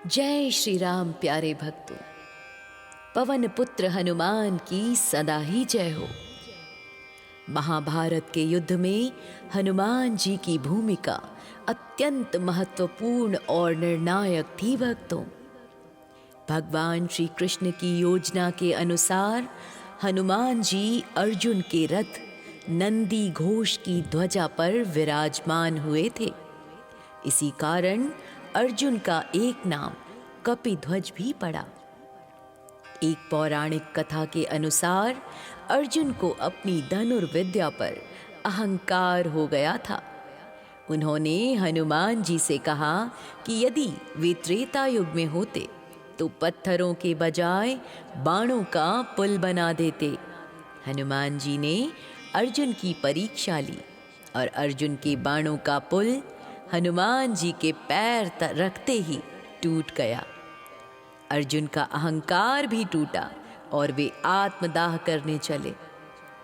जय श्री राम प्यारे भक्तों। पवन पुत्र हनुमान की सदा ही जय हो। महाभारत के युद्ध में हनुमान जी की भूमिका अत्यंत महत्वपूर्ण और निर्णायक थी भक्तों। भगवान श्री कृष्ण की योजना के अनुसार हनुमान जी अर्जुन के रथ नंदी घोष की ध्वजा पर विराजमान हुए थे। इसी कारण अर्जुन का एक नाम कपिध्वज भी पड़ा। एक पौराणिक कथा के अनुसार अर्जुन को अपनी धनुर्विद्या पर अहंकार हो गया था। उन्होंने हनुमान जी से कहा कि यदि वे त्रेता युग में होते तो पत्थरों के बजाय बाणों का पुल बना देते। हनुमान जी ने अर्जुन की परीक्षा ली और अर्जुन के बाणों का पुल हनुमान जी के पैर रखते ही टूट गया। अर्जुन का अहंकार भी टूटा और वे आत्मदाह करने चले।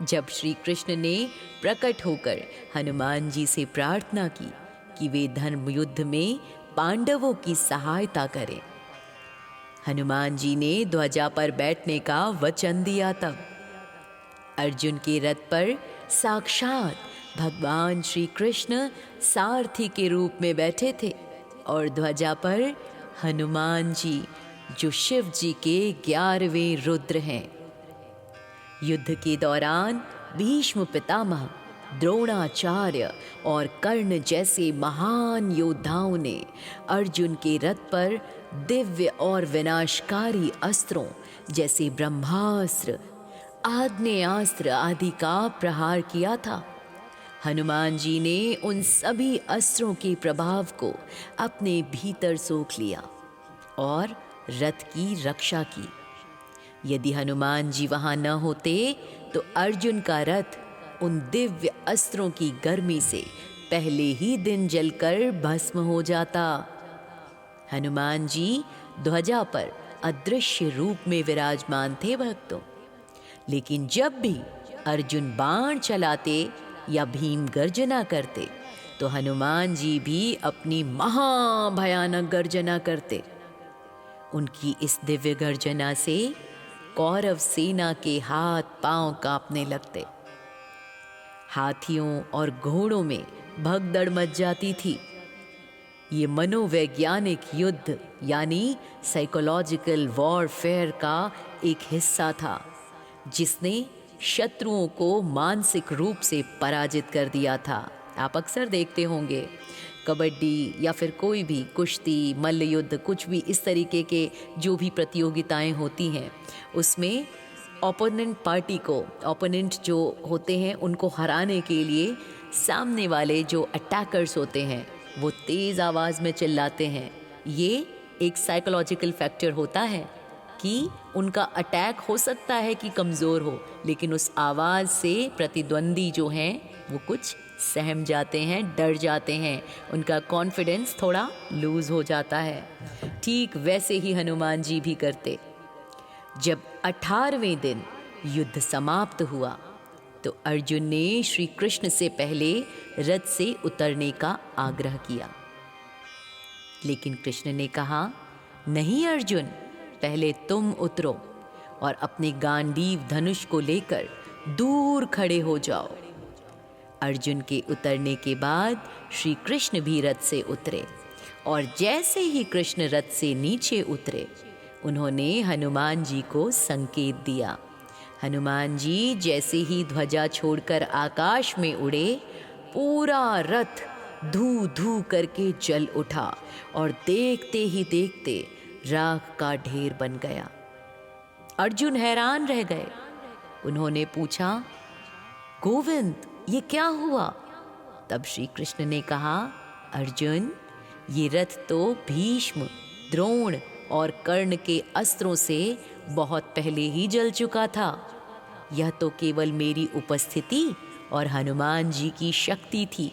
जब श्री कृष्ण ने प्रकट होकर हनुमान जी से प्रार्थना की कि वे धर्म युद्ध में पांडवों की सहायता करें, हनुमान जी ने ध्वजा पर बैठने का वचन दिया। तब अर्जुन के रथ पर साक्षात भगवान श्री कृष्ण सारथी के रूप में बैठे थे और ध्वजा पर हनुमान जी जो शिव जी के 11वें रुद्र हैं। युद्ध के दौरान भीष्म पितामह, द्रोणाचार्य और कर्ण जैसे महान योद्धाओं ने अर्जुन के रथ पर दिव्य और विनाशकारी अस्त्रों जैसे ब्रह्मास्त्र, आग्नेयास्त्र आदि का प्रहार किया था। हनुमान जी ने उन सभी अस्त्रों के प्रभाव को अपने भीतर सोख लिया और रथ की रक्षा की। यदि हनुमान जी वहां न होते तो अर्जुन का रथ उन दिव्य अस्त्रों की गर्मी से पहले ही दिन जलकर भस्म हो जाता। हनुमान जी ध्वजा पर अदृश्य रूप में विराजमान थे भक्तों, लेकिन जब भी अर्जुन बाण चलाते या भीम गर्जना करते तो हनुमान जी भी अपनी महाभयानक गर्जना करते। उनकी इस दिव्य गर्जना से कौरव सेना के हाथ पांव कांपने लगते। हाथियों और घोड़ों में भगदड़ मच जाती थी। ये मनोवैज्ञानिक युद्ध यानी साइकोलॉजिकल वॉरफेयर का एक हिस्सा था, जिसने शत्रुओं को मानसिक रूप से पराजित कर दिया था। आप अक्सर देखते होंगे कबड्डी या फिर कोई भी कुश्ती, मल्ल युद्ध, कुछ भी इस तरीके के जो भी प्रतियोगिताएं होती हैं, उसमें ओपोनेंट पार्टी को, ओपोनेंट जो होते हैं उनको हराने के लिए सामने वाले जो अटैकर्स होते हैं वो तेज़ आवाज़ में चिल्लाते हैं। ये एक साइकोलॉजिकल फैक्टर होता है कि उनका अटैक हो सकता है कि कमज़ोर हो, लेकिन उस आवाज़ से प्रतिद्वंदी जो हैं वो कुछ सहम जाते हैं, डर जाते हैं, उनका कॉन्फिडेंस थोड़ा लूज़ हो जाता है। ठीक वैसे ही हनुमान जी भी करते। जब 18वें दिन युद्ध समाप्त हुआ तो अर्जुन ने श्री कृष्ण से पहले रथ से उतरने का आग्रह किया, लेकिन कृष्ण ने कहा, नहीं अर्जुन, पहले तुम उतरो और अपने गांडीव धनुष को लेकर दूर खड़े हो जाओ। अर्जुन के उतरने के बाद श्री कृष्ण भी रथ से उतरे और जैसे ही कृष्ण रथ से नीचे उतरे उन्होंने हनुमान जी को संकेत दिया। हनुमान जी जैसे ही ध्वजा छोड़कर आकाश में उड़े, पूरा रथ धू धू करके जल उठा और देखते ही देखते राख का ढेर बन गया। अर्जुन हैरान रह गए। उन्होंने पूछा, गोविंद, ये क्या हुआ? तब श्री कृष्ण ने कहा, अर्जुन, ये रथ तो भीष्म, द्रोण और कर्ण के अस्त्रों से बहुत पहले ही जल चुका था। यह तो केवल मेरी उपस्थिति और हनुमान जी की शक्ति थी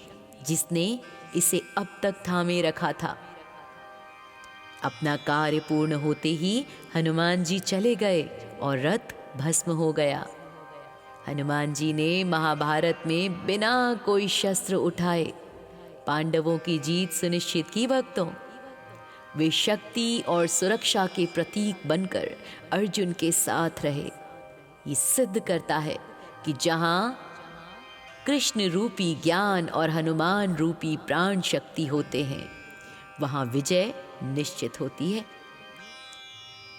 जिसने इसे अब तक थामे रखा था। अपना कार्य पूर्ण होते ही हनुमान जी चले गए और रथ भस्म हो गया। हनुमान जी ने महाभारत में बिना कोई शस्त्र उठाए पांडवों की जीत सुनिश्चित की भक्तों। वे शक्ति और सुरक्षा के प्रतीक बनकर अर्जुन के साथ रहे। ये सिद्ध करता है कि जहाँ कृष्ण रूपी ज्ञान और हनुमान रूपी प्राण शक्ति होते हैं, वहाँ विजय निश्चित होती है।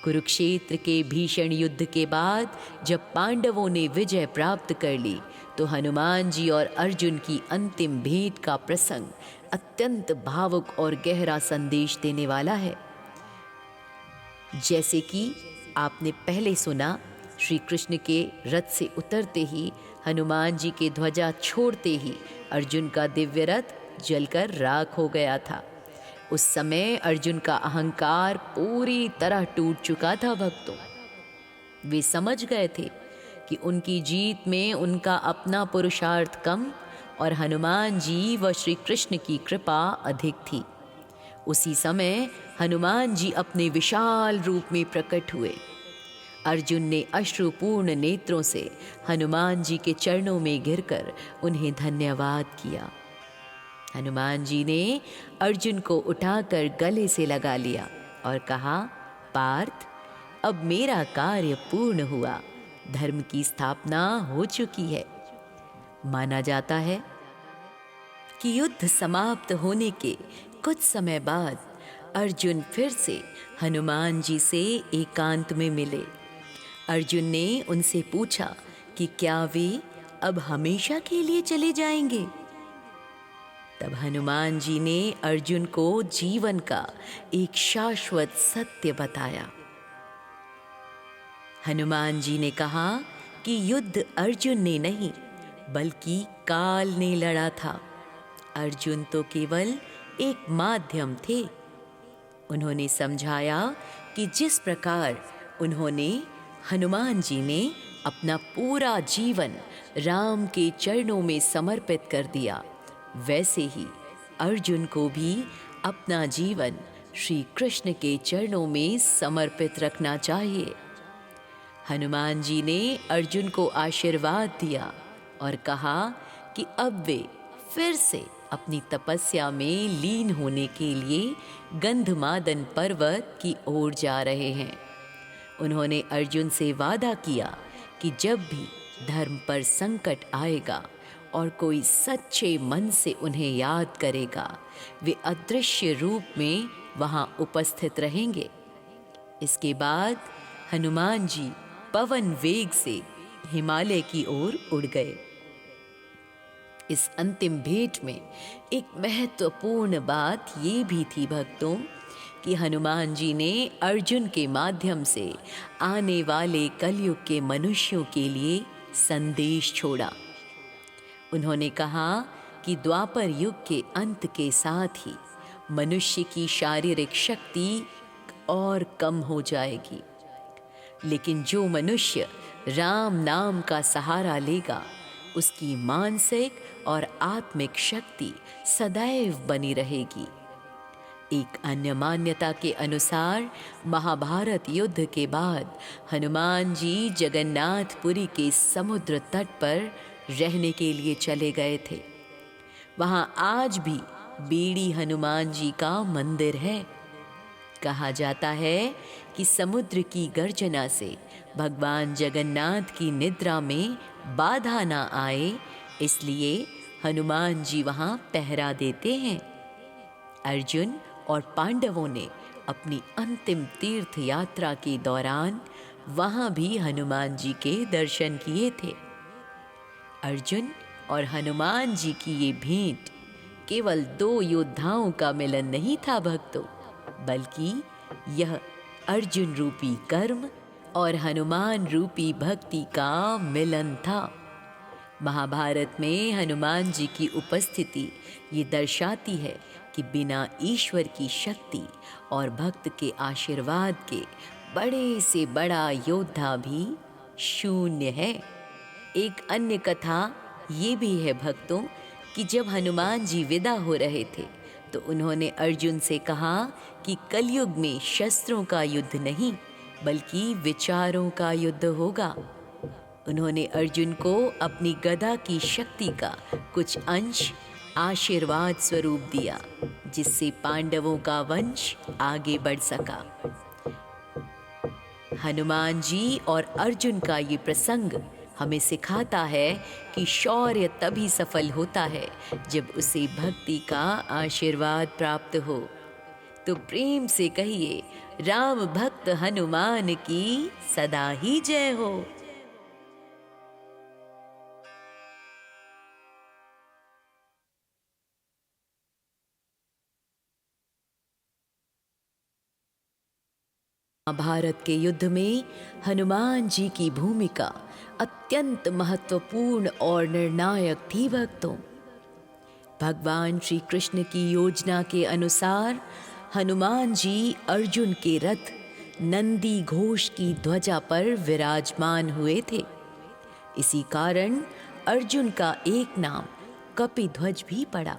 कुरुक्षेत्र के भीषण युद्ध के बाद जब पांडवों ने विजय प्राप्त कर ली, तो हनुमान जी और अर्जुन की अंतिम भेंट का प्रसंग अत्यंत भावुक और गहरा संदेश देने वाला है। जैसे कि आपने पहले सुना, श्री कृष्ण के रथ से उतरते ही, हनुमान जी के ध्वजा छोड़ते ही अर्जुन का दिव्य रथ जलकर राख हो गया था। उस समय अर्जुन का अहंकार पूरी तरह टूट चुका था। भक्तों, वे समझ गए थे कि उनकी जीत में उनका अपना पुरुषार्थ कम और हनुमान जी व श्री कृष्ण की कृपा अधिक थी। उसी समय हनुमान जी अपने विशाल रूप में प्रकट हुए। अर्जुन ने अश्रुपूर्ण नेत्रों से हनुमान जी के चरणों में गिरकर उन्हें धन्यवाद किया। हनुमान जी ने अर्जुन को उठाकर गले से लगा लिया और कहा, पार्थ, अब मेरा कार्य पूर्ण हुआ, धर्म की स्थापना हो चुकी है। माना जाता है कि युद्ध समाप्त होने के कुछ समय बाद अर्जुन फिर से हनुमान जी से एकांत में मिले। अर्जुन ने उनसे पूछा कि क्या वे अब हमेशा के लिए चले जाएंगे। तब हनुमान जी ने अर्जुन को जीवन का एक शाश्वत सत्य बताया। हनुमान जी ने कहा कि युद्ध अर्जुन ने नहीं बल्कि काल ने लड़ा था। अर्जुन तो केवल एक माध्यम थे। उन्होंने समझाया कि जिस प्रकार हनुमान जी ने अपना पूरा जीवन राम के चरणों में समर्पित कर दिया, वैसे ही अर्जुन को भी अपना जीवन श्री कृष्ण के चरणों में समर्पित रखना चाहिए। हनुमान जी ने अर्जुन को आशीर्वाद दिया और कहा कि अब वे फिर से अपनी तपस्या में लीन होने के लिए गंधमादन पर्वत की ओर जा रहे हैं। उन्होंने अर्जुन से वादा किया कि जब भी धर्म पर संकट आएगा और कोई सच्चे मन से उन्हें याद करेगा, वे अदृश्य रूप में वहां उपस्थित रहेंगे। इसके बाद हनुमान जी पवन वेग से हिमालय की ओर उड़ गए। इस अंतिम भेंट में एक महत्वपूर्ण बात ये भी थी भक्तों कि हनुमान जी ने अर्जुन के माध्यम से आने वाले कलयुग के मनुष्यों के लिए संदेश छोड़ा। उन्होंने कहा कि द्वापर युग के अंत के साथ ही मनुष्य की शारीरिक शक्ति और कम हो जाएगी, लेकिन जो मनुष्य राम नाम का सहारा लेगा, उसकी मानसिक और आत्मिक शक्ति सदैव बनी रहेगी। एक अन्य मान्यता के अनुसार महाभारत युद्ध के बाद हनुमान जी जगन्नाथपुरी के समुद्र तट पर रहने के लिए चले गए थे। वहां आज भी बीड़ी हनुमान जी का मंदिर है। कहा जाता है कि समुद्र की गर्जना से भगवान जगन्नाथ की निद्रा में बाधा ना आए, इसलिए हनुमान जी वहां पहरा देते हैं। अर्जुन और पांडवों ने अपनी अंतिम तीर्थ यात्रा के दौरान वहां भी हनुमान जी के दर्शन किए थे। अर्जुन और हनुमान जी की ये भेंट केवल दो योद्धाओं का मिलन नहीं था भक्तों, बल्कि यह अर्जुन रूपी कर्म और हनुमान रूपी भक्ति का मिलन था। महाभारत में हनुमान जी की उपस्थिति ये दर्शाती है कि बिना ईश्वर की शक्ति और भक्त के आशीर्वाद के बड़े से बड़ा योद्धा भी शून्य है। एक अन्य कथा ये भी है भक्तों कि जब हनुमान जी विदा हो रहे थे तो उन्होंने अर्जुन से कहा कि कलयुग में शस्त्रों का युद्ध नहीं बल्कि विचारों का युद्ध होगा। उन्होंने अर्जुन को अपनी गदा की शक्ति का कुछ अंश आशीर्वाद स्वरूप दिया, जिससे पांडवों का वंश आगे बढ़ सका। हनुमान जी और अर्जुन का ये प्रसंग हमें सिखाता है कि शौर्य तभी सफल होता है जब उसे भक्ति का आशीर्वाद प्राप्त हो। तो प्रेम से कहिए, राम भक्त हनुमान की सदा ही जय हो। महाभारत के युद्ध में हनुमान जी की भूमिका अत्यंत महत्वपूर्ण और निर्णायक थी भक्तों। भगवान श्री कृष्ण की योजना के अनुसार हनुमान जी अर्जुन के रथ नंदी घोष की ध्वजा पर विराजमान हुए थे। इसी कारण अर्जुन का एक नाम कपिध्वज भी पड़ा।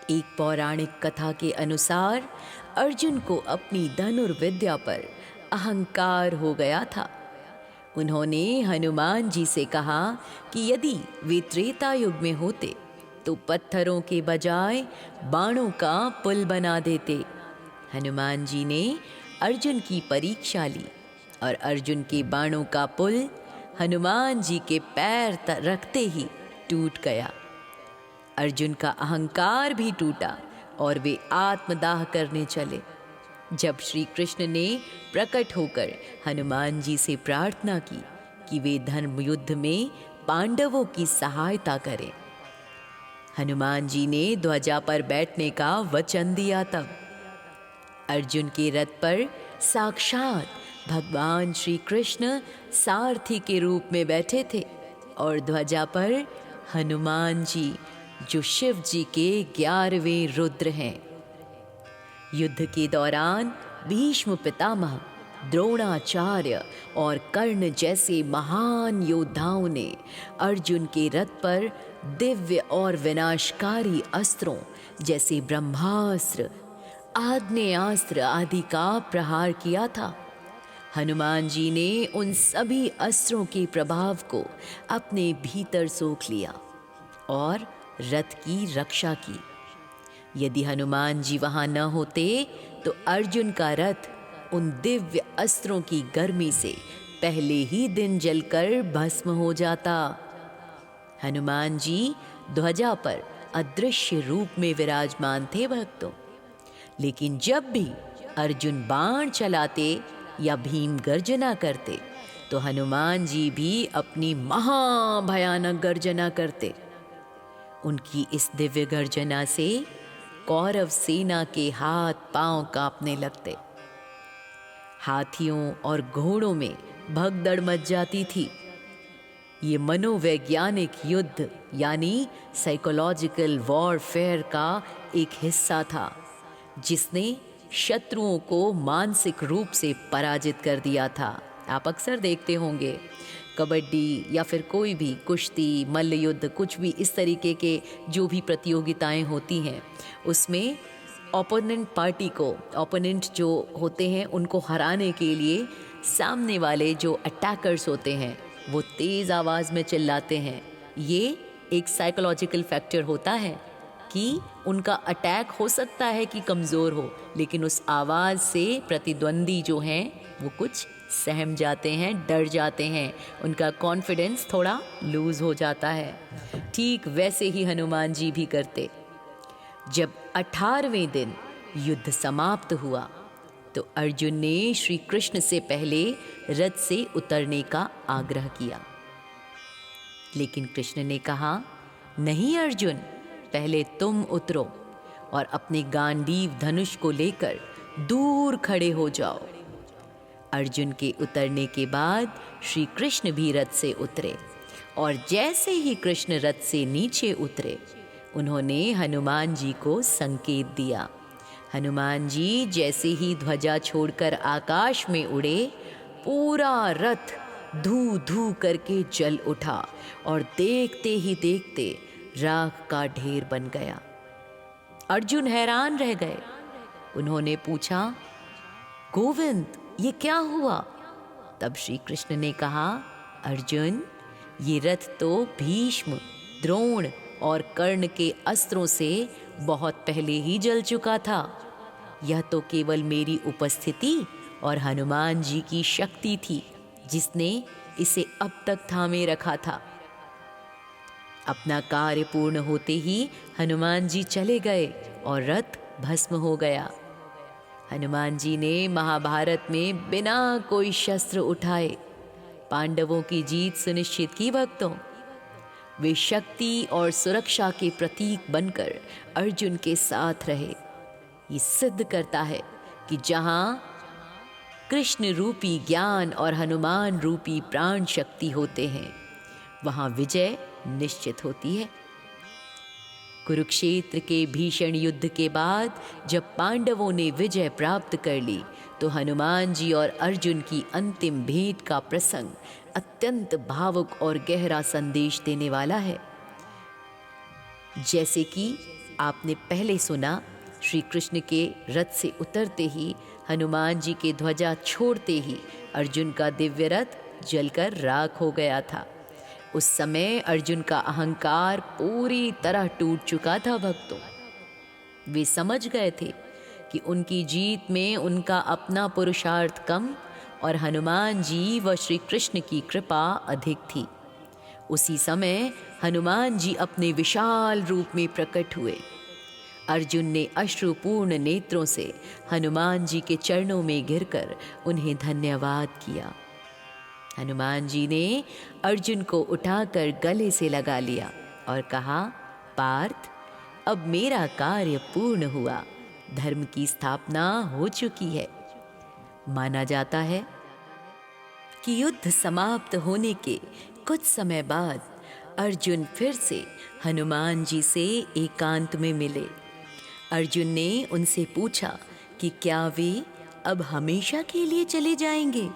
एक पौराणिक कथा के अनुसार अर्जुन को अपनी धनुर्विद्या पर अहंकार हो गया था। उन्होंने हनुमान जी से कहा कि यदि वे त्रेता युग में होते तो पत्थरों के बजाय बाणों का पुल बना देते। हनुमान जी ने अर्जुन की परीक्षा ली और अर्जुन के बाणों का पुल हनुमान जी के पैर रखते ही टूट गया। अर्जुन का अहंकार भी टूटा और वे आत्मदाह करने चले। जब श्री कृष्ण ने प्रकट होकर हनुमान जी से प्रार्थना की कि वे धर्म युद्ध में पांडवों की सहायता करें, हनुमान जी ने ध्वजा पर बैठने का वचन दिया। तब अर्जुन के रथ पर साक्षात भगवान श्री कृष्ण सारथी के रूप में बैठे थे और ध्वजा पर हनुमान जी, जो शिव जी के 11वें रुद्र हैं। युद्ध के दौरान भीष्म पितामह, द्रोणाचार्य और कर्ण जैसे महान योद्धाओं ने अर्जुन के रथ पर दिव्य और विनाशकारी अस्त्रों जैसे ब्रह्मास्त्र, आग्नेयास्त्र आदि का प्रहार किया था। हनुमान जी ने उन सभी अस्त्रों के प्रभाव को अपने भीतर सोख लिया और रथ की रक्षा की। यदि हनुमान जी वहां न होते तो अर्जुन का रथ उन दिव्य अस्त्रों की गर्मी से पहले ही दिन जलकर भस्म हो जाता। हनुमान जी ध्वजा पर अदृश्य रूप में विराजमान थे भक्तों, लेकिन जब भी अर्जुन बाण चलाते या भीम गर्जना करते तो हनुमान जी भी अपनी महाभयानक गर्जना करते। उनकी इस दिव्य गर्जना से कौरव सेना के हाथ पांव कांपने लगते। हाथियों और घोड़ों में भगदड़ मच जाती थी। ये मनोवैज्ञानिक युद्ध यानी साइकोलॉजिकल वॉरफेयर का एक हिस्सा था, जिसने शत्रुओं को मानसिक रूप से पराजित कर दिया था। आप अक्सर देखते होंगे कबड्डी या फिर कोई भी कुश्ती, मल्ल युद्ध, कुछ भी इस तरीके के जो भी प्रतियोगिताएं होती हैं, उसमें ओपोनेंट पार्टी को, ओपोनेंट जो होते हैं उनको हराने के लिए सामने वाले जो अटैकर्स होते हैं वो तेज़ आवाज़ में चिल्लाते हैं। ये एक साइकोलॉजिकल फैक्टर होता है कि उनका अटैक हो सकता है कि कमज़ोर हो, लेकिन उस आवाज़ से प्रतिद्वंदी जो हैं वो कुछ सहम जाते हैं, डर जाते हैं, उनका कॉन्फिडेंस थोड़ा लूज़ हो जाता है। ठीक वैसे ही हनुमान जी भी करते। जब 18वें दिन युद्ध समाप्त हुआ तो अर्जुन ने श्री कृष्ण से पहले रथ से उतरने का आग्रह किया, लेकिन कृष्ण ने कहा, नहीं अर्जुन, पहले तुम उतरो और अपने गांडीव धनुष को लेकर दूर खड़े हो जाओ। अर्जुन के उतरने के बाद श्री कृष्ण भी रथ से उतरे और जैसे ही कृष्ण रथ से नीचे उतरे उन्होंने हनुमान जी को संकेत दिया। हनुमान जी जैसे ही ध्वजा छोड़कर आकाश में उड़े, पूरा रथ धू धू करके जल उठा और देखते ही देखते राख का ढेर बन गया। अर्जुन हैरान रह गए। उन्होंने पूछा, गोविंद, ये क्या हुआ? तब श्री कृष्ण ने कहा, अर्जुन, ये रथ तो भीष्म, द्रोण, और कर्ण के अस्त्रों से बहुत पहले ही जल चुका था। यह तो केवल मेरी उपस्थिति और हनुमान जी की शक्ति थी जिसने इसे अब तक थामे रखा था। अपना कार्य पूर्ण होते ही हनुमान जी चले गए और रथ भस्म हो गया। हनुमान जी ने महाभारत में बिना कोई शस्त्र उठाए पांडवों की जीत सुनिश्चित की। भक्तों, वे शक्ति और सुरक्षा के प्रतीक बनकर अर्जुन के साथ रहे। ये सिद्ध करता है कि जहां कृष्ण रूपी ज्ञान और हनुमान रूपी प्राण शक्ति होते हैं, वहां विजय निश्चित होती है। कुरुक्षेत्र के भीषण युद्ध के बाद जब पांडवों ने विजय प्राप्त कर ली, तो हनुमान जी और अर्जुन की अंतिम भेंट का प्रसंग अत्यंत भावुक और गहरा संदेश देने वाला है। जैसे कि आपने पहले सुना, श्री कृष्ण के रथ से उतरते ही, हनुमान जी के ध्वजा छोड़ते ही अर्जुन का दिव्य रथ जलकर राख हो गया था। उस समय अर्जुन का अहंकार पूरी तरह टूट चुका था। भक्तों, वे समझ गए थे कि उनकी जीत में उनका अपना पुरुषार्थ कम और हनुमान जी व श्री कृष्ण की कृपा अधिक थी। उसी समय हनुमान जी अपने विशाल रूप में प्रकट हुए। अर्जुन ने अश्रुपूर्ण नेत्रों से हनुमान जी के चरणों में गिरकर उन्हें धन्यवाद किया। हनुमान जी ने अर्जुन को उठाकर गले से लगा लिया और कहा, पार्थ, अब मेरा कार्य पूर्ण हुआ, धर्म की स्थापना हो चुकी है। माना जाता है कि युद्ध समाप्त होने के कुछ समय बाद अर्जुन फिर से हनुमान जी से एकांत में मिले। अर्जुन ने उनसे पूछा कि क्या वे अब हमेशा के लिए चले जाएंगे।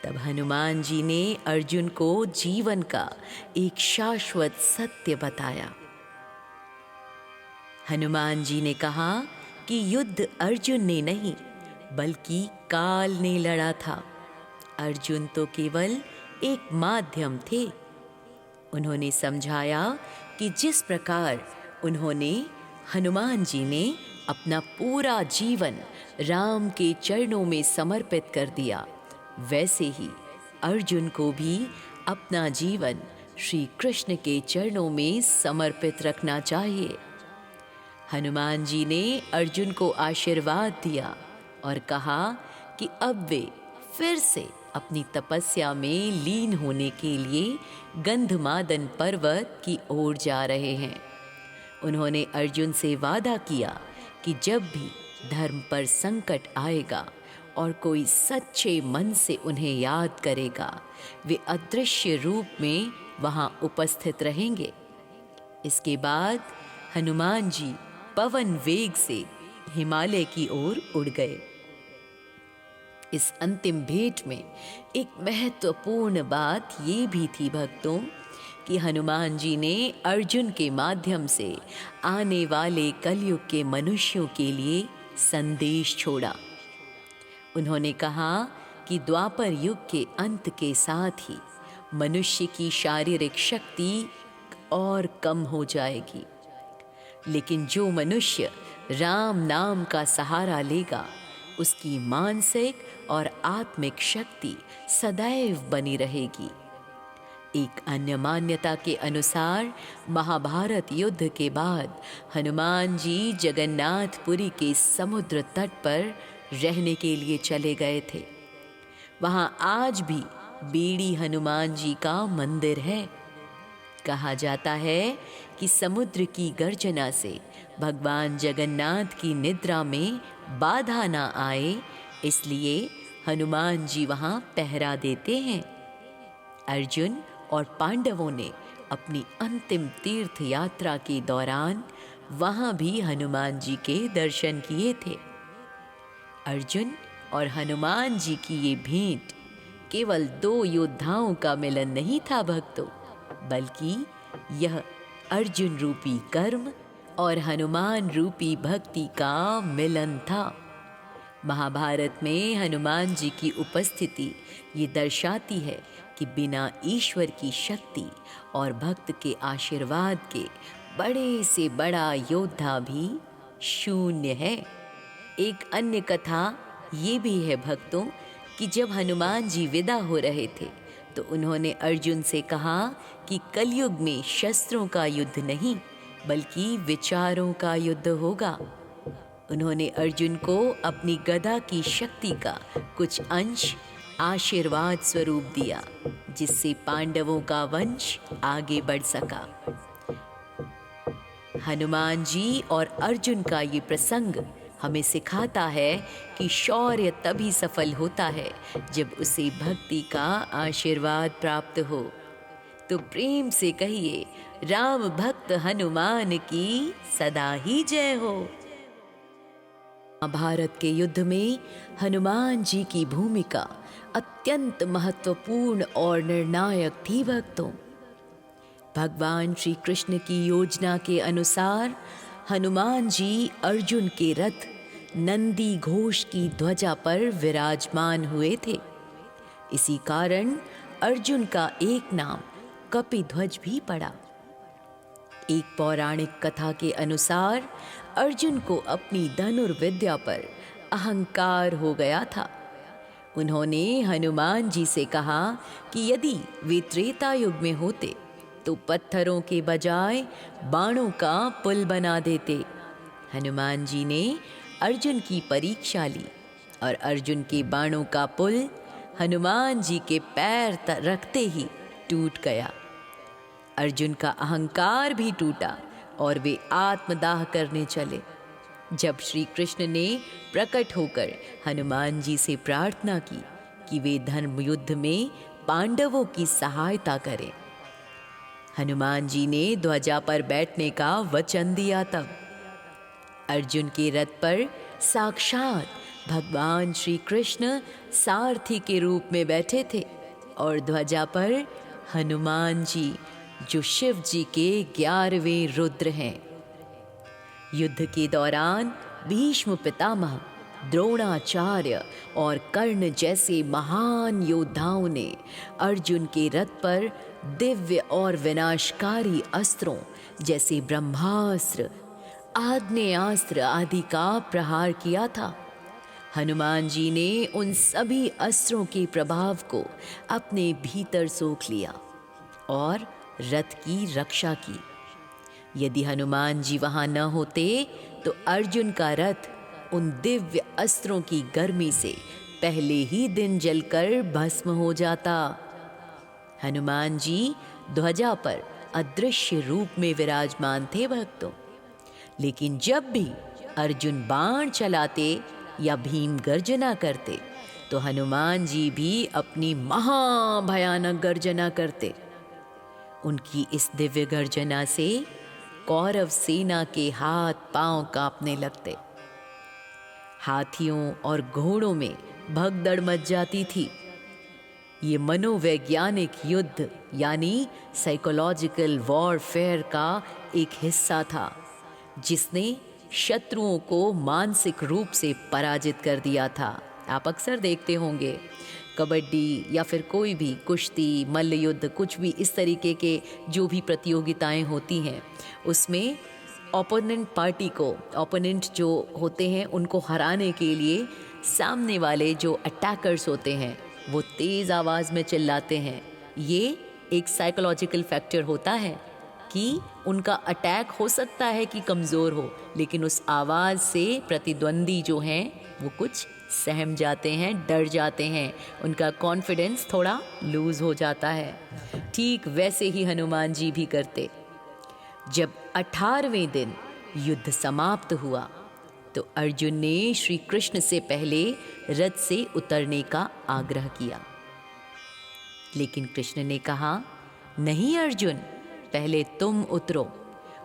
तब हनुमान जी ने अर्जुन को जीवन का एक शाश्वत सत्य बताया। हनुमान जी ने कहा कि युद्ध अर्जुन ने नहीं बल्कि काल ने लड़ा था। अर्जुन तो केवल एक माध्यम थे। उन्होंने समझाया कि जिस प्रकार उन्होंने हनुमान जी ने अपना पूरा जीवन राम के चरणों में समर्पित कर दिया, वैसे ही अर्जुन को भी अपना जीवन श्री कृष्ण के चरणों में समर्पित रखना चाहिए। हनुमान जी ने अर्जुन को आशीर्वाद दिया और कहा कि अब वे फिर से अपनी तपस्या में लीन होने के लिए गंधमादन पर्वत की ओर जा रहे हैं। उन्होंने अर्जुन से वादा किया कि जब भी धर्म पर संकट आएगा और कोई सच्चे मन से उन्हें याद करेगा, वे अदृश्य रूप में वहां उपस्थित रहेंगे। इसके बाद हनुमान जी पवन वेग से हिमालय की ओर उड़ गए। इस अंतिम भेंट में एक महत्वपूर्ण बात ये भी थी भक्तों कि हनुमान जी ने अर्जुन के माध्यम से आने वाले कलयुग के मनुष्यों के लिए संदेश छोड़ा। उन्होंने कहा कि द्वापर युग के अंत के साथ ही मनुष्य की शारीरिक शक्ति और कम हो जाएगी, लेकिन जो मनुष्य राम नाम का सहारा लेगा, उसकी मानसिक और आत्मिक शक्ति सदैव बनी रहेगी। एक अन्य मान्यता के अनुसार महाभारत युद्ध के बाद हनुमान जी जगन्नाथपुरी के समुद्र तट पर रहने के लिए चले गए थे। वहां आज भी बीड़ी हनुमान जी का मंदिर है। कहा जाता है कि समुद्र की गर्जना से भगवान जगन्नाथ की निद्रा में बाधा ना आए, इसलिए हनुमान जी वहां पहरा देते हैं। अर्जुन और पांडवों ने अपनी अंतिम तीर्थ यात्रा के दौरान वहां भी हनुमान जी के दर्शन किए थे। अर्जुन और हनुमान जी की ये भेंट केवल दो योद्धाओं का मिलन नहीं था भक्तों, बल्कि यह अर्जुन रूपी कर्म और हनुमान रूपी भक्ति का मिलन था। महाभारत में हनुमान जी की उपस्थिति ये दर्शाती है कि बिना ईश्वर की शक्ति और भक्त के आशीर्वाद के बड़े से बड़ा योद्धा भी शून्य है। एक अन्य कथा ये भी है भक्तों कि जब हनुमान जी विदा हो रहे थे तो उन्होंने अर्जुन से कहा कि कलयुग में शस्त्रों का युद्ध नहीं बल्कि विचारों का युद्ध होगा। उन्होंने अर्जुन को अपनी गदा की शक्ति का कुछ अंश आशीर्वाद स्वरूप दिया, जिससे पांडवों का वंश आगे बढ़ सका। हनुमान जी और अर्जुन का ये प्रसंग हमें सिखाता है कि शौर्य तभी सफल होता है जब उसे भक्ति का आशीर्वाद प्राप्त हो। तो प्रेम से कहिए, राम भक्त हनुमान की सदा ही जय हो। महाभारत के युद्ध में हनुमान जी की भूमिका अत्यंत महत्वपूर्ण और निर्णायक थी भक्तों। भगवान श्री कृष्ण की योजना के अनुसार हनुमान जी अर्जुन के रथ नंदी घोष की ध्वजा पर विराजमान हुए थे। इसी कारण अर्जुन का एक नाम कपिध्वज भी पड़ा। एक पौराणिक कथा के अनुसार अर्जुन को अपनी धनुर्विद्या पर अहंकार हो गया था। उन्होंने हनुमान जी से कहा कि यदि वे त्रेता युग में होते तो पत्थरों के बजाय बाणों का पुल बना देते। हनुमान जी ने अर्जुन की परीक्षा ली और अर्जुन के बाणों का पुल हनुमान जी के पैर रखते ही टूट गया। अर्जुन का अहंकार भी टूटा और वे आत्मदाह करने चले। जब श्री कृष्ण ने प्रकट होकर हनुमान जी से प्रार्थना की कि वे धर्म युद्ध में पांडवों की सहायता करें, हनुमान जी ने ध्वजा पर बैठने का वचन दिया। तब अर्जुन के रथ पर साक्षात भगवान श्री कृष्ण सारथी के रूप में बैठे थे और ध्वजा पर हनुमान जी जो शिव जी के 11वें रुद्र हैं। युद्ध के दौरान भीष्म पितामह, द्रोणाचार्य और कर्ण जैसे महान योद्धाओं ने अर्जुन के रथ पर दिव्य और विनाशकारी अस्त्रों जैसे ब्रह्मास्त्र, आग्नेयास्त्र आदि का प्रहार किया था। हनुमान जी ने उन सभी अस्त्रों के प्रभाव को अपने भीतर सोख लिया और रथ की रक्षा की। यदि हनुमान जी वहां न होते तो अर्जुन का रथ उन दिव्य अस्त्रों की गर्मी से पहले ही दिन जलकर भस्म हो जाता। हनुमान जी ध्वजा पर अदृश्य रूप में विराजमान थे भक्तों, लेकिन जब भी अर्जुन बाण चलाते या भीम गर्जना करते तो हनुमान जी भी अपनी महाभयानक गर्जना करते। उनकी इस दिव्य गर्जना से कौरव सेना के हाथ पांव कांपने लगते। हाथियों और घोड़ों में भगदड़ मच जाती थी। ये मनोवैज्ञानिक युद्ध यानी साइकोलॉजिकल वॉरफेयर का एक हिस्सा था, जिसने शत्रुओं को मानसिक रूप से पराजित कर दिया था। आप अक्सर देखते होंगे कबड्डी या फिर कोई भी कुश्ती, मल्ल युद्ध, कुछ भी इस तरीके के जो भी प्रतियोगिताएं होती हैं, उसमें ओपोनेंट पार्टी को, ओपोनेंट जो होते हैं उनको हराने के लिए सामने वाले जो अटैकर्स होते हैं वो तेज़ आवाज़ में चिल्लाते हैं। ये एक साइकोलॉजिकल फैक्टर होता है कि उनका अटैक हो सकता है कि कमज़ोर हो, लेकिन उस आवाज़ से प्रतिद्वंदी जो हैं वो कुछ सहम जाते हैं, डर जाते हैं, उनका कॉन्फिडेंस थोड़ा लूज़ हो जाता है। ठीक वैसे ही हनुमान जी भी करते। जब 18वें दिन युद्ध समाप्त हुआ तो अर्जुन ने श्री कृष्ण से पहले रथ से उतरने का आग्रह किया, लेकिन कृष्ण ने कहा, नहीं अर्जुन, पहले तुम उतरो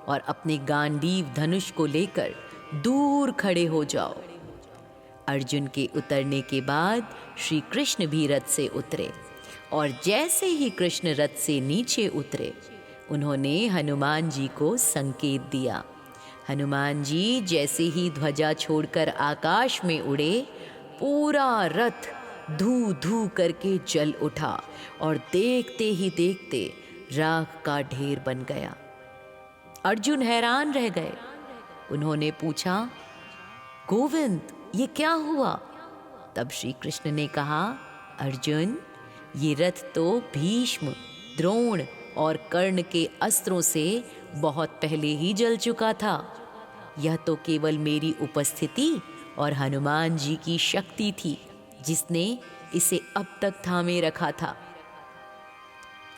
और अपने गांडीव धनुष को लेकर दूर खड़े हो जाओ। अर्जुन के उतरने के बाद श्री कृष्ण भी रथ से उतरे और जैसे ही कृष्ण रथ से नीचे उतरे उन्होंने हनुमान जी को संकेत दिया। हनुमान जी जैसे ही ध्वजा छोड़कर आकाश में उड़े, पूरा रथ धू धू करके जल उठा और देखते ही देखते राख का ढेर बन गया। अर्जुन हैरान रह गए। उन्होंने पूछा, गोविंद, ये क्या हुआ? तब श्री कृष्ण ने कहा, अर्जुन, ये रथ तो भीष्म, द्रोण और कर्ण के अस्त्रों से बहुत पहले ही जल चुका था। यह तो केवल मेरी उपस्थिति और हनुमान जी की शक्ति थी जिसने इसे अब तक थामे रखा था।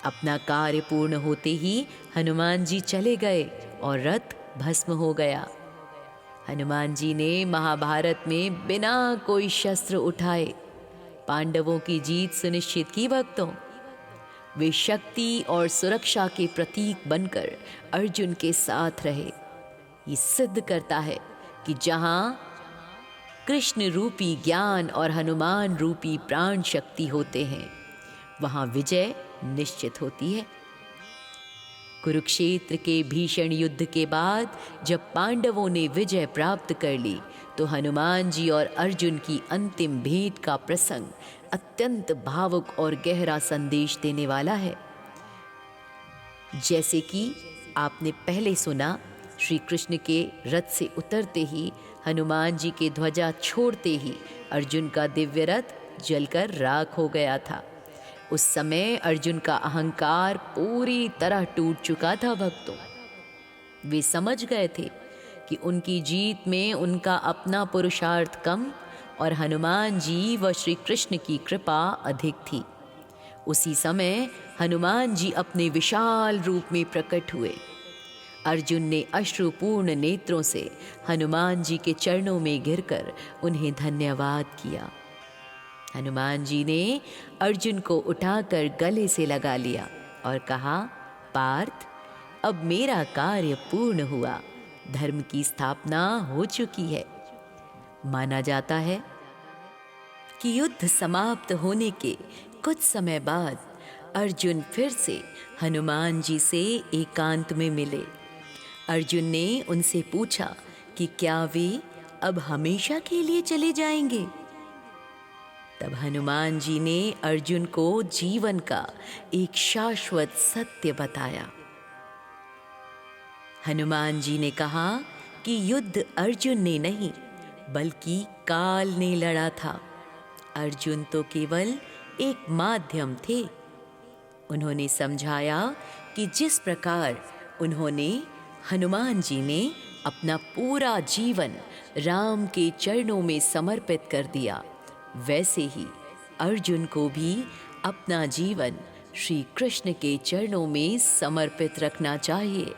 अपना कार्य पूर्ण होते ही हनुमान जी चले गए और रथ भस्म हो गया। हनुमान जी ने महाभारत में बिना कोई शस्त्र उठाए पांडवों की जीत सुनिश्चित की। भक्तों, वे शक्ति और सुरक्षा के प्रतीक बनकर अर्जुन के साथ रहे। ये सिद्ध करता है कि जहां कृष्ण रूपी ज्ञान और हनुमान रूपी प्राण शक्ति होते हैं, वहां विजय निश्चित होती है। कुरुक्षेत्र के भीषण युद्ध के बाद जब पांडवों ने विजय प्राप्त कर ली, तो हनुमान जी और अर्जुन की अंतिम भेंट का प्रसंग अत्यंत भावुक और गहरा संदेश देने वाला है। जैसे कि आपने पहले सुना, श्री कृष्ण के रथ से उतरते ही, हनुमान जी के ध्वजा छोड़ते ही अर्जुन का दिव्य रथ जलकर राख हो गया था। उस समय अर्जुन का अहंकार पूरी तरह टूट चुका था। भक्तों, वे समझ गए थे कि उनकी जीत में उनका अपना पुरुषार्थ कम और हनुमान जी व श्री कृष्ण की कृपा अधिक थी। उसी समय हनुमान जी अपने विशाल रूप में प्रकट हुए। अर्जुन ने अश्रुपूर्ण नेत्रों से हनुमान जी के चरणों में गिरकर उन्हें धन्यवाद किया। हनुमान जी ने अर्जुन को उठाकर गले से लगा लिया और कहा, पार्थ, अब मेरा कार्य पूर्ण हुआ, धर्म की स्थापना हो चुकी है। माना जाता है कि युद्ध समाप्त होने के कुछ समय बाद अर्जुन फिर से हनुमान जी से एकांत में मिले। अर्जुन ने उनसे पूछा कि क्या वे अब हमेशा के लिए चले जाएंगे? तब हनुमान जी ने अर्जुन को जीवन का एक शाश्वत सत्य बताया। हनुमान जी ने कहा कि युद्ध अर्जुन ने नहीं बल्कि काल ने लड़ा था। अर्जुन तो केवल एक माध्यम थे। उन्होंने समझाया कि जिस प्रकार उन्होंने हनुमान जी ने अपना पूरा जीवन राम के चरणों में समर्पित कर दिया, वैसे ही अर्जुन को भी अपना जीवन श्री कृष्ण के चरणों में समर्पित रखना चाहिए।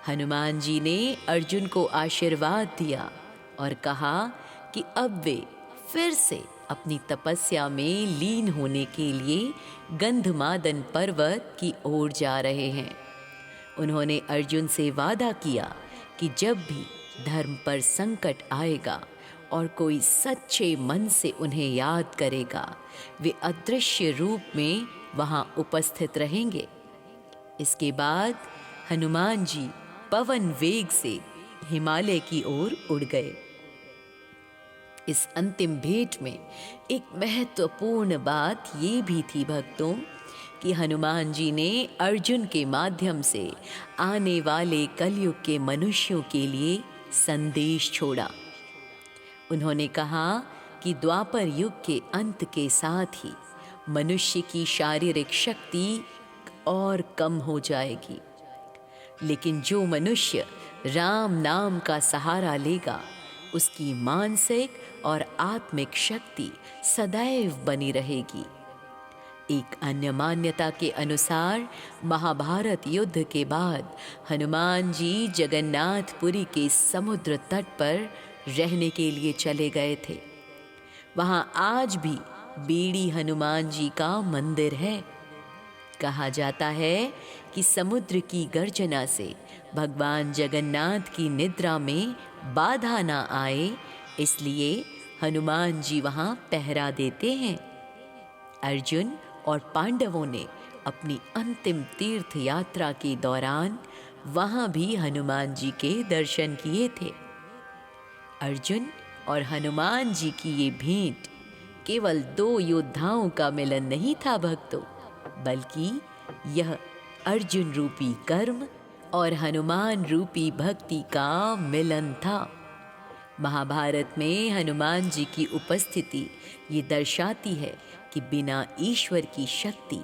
हनुमान जी ने अर्जुन को आशीर्वाद दिया और कहा कि अब वे फिर से अपनी तपस्या में लीन होने के लिए गंधमादन पर्वत की ओर जा रहे हैं। उन्होंने अर्जुन से वादा किया कि जब भी धर्म पर संकट आएगा और कोई सच्चे मन से उन्हें याद करेगा, वे अदृश्य रूप में वहां उपस्थित रहेंगे। इसके बाद हनुमान जी पवन वेग से हिमालय की ओर उड़ गए। इस अंतिम भेंट में एक महत्वपूर्ण बात ये भी थी भक्तों कि हनुमान जी ने अर्जुन के माध्यम से आने वाले कलयुग के मनुष्यों के लिए संदेश छोड़ा। उन्होंने कहा कि द्वापर युग के अंत के साथ ही मनुष्य की शारीरिक शक्ति और कम हो जाएगी, लेकिन जो मनुष्य राम नाम का सहारा लेगा, उसकी मानसिक और आत्मिक शक्ति सदैव बनी रहेगी। एक अन्य मान्यता के अनुसार महाभारत युद्ध के बाद हनुमान जी जगन्नाथपुरी के समुद्र तट पर रहने के लिए चले गए थे। वहां आज भी बीड़ी हनुमान जी का मंदिर है। कहा जाता है कि समुद्र की गर्जना से भगवान जगन्नाथ की निद्रा में बाधा ना आए, इसलिए हनुमान जी वहां पहरा देते हैं। अर्जुन और पांडवों ने अपनी अंतिम तीर्थ यात्रा के दौरान वहां भी हनुमान जी के दर्शन किए थे। अर्जुन और हनुमान जी की ये भेंट केवल दो योद्धाओं का मिलन नहीं था भक्तों, बल्कि यह अर्जुन रूपी कर्म और हनुमान रूपी भक्ति का मिलन था। महाभारत में हनुमान जी की उपस्थिति ये दर्शाती है कि बिना ईश्वर की शक्ति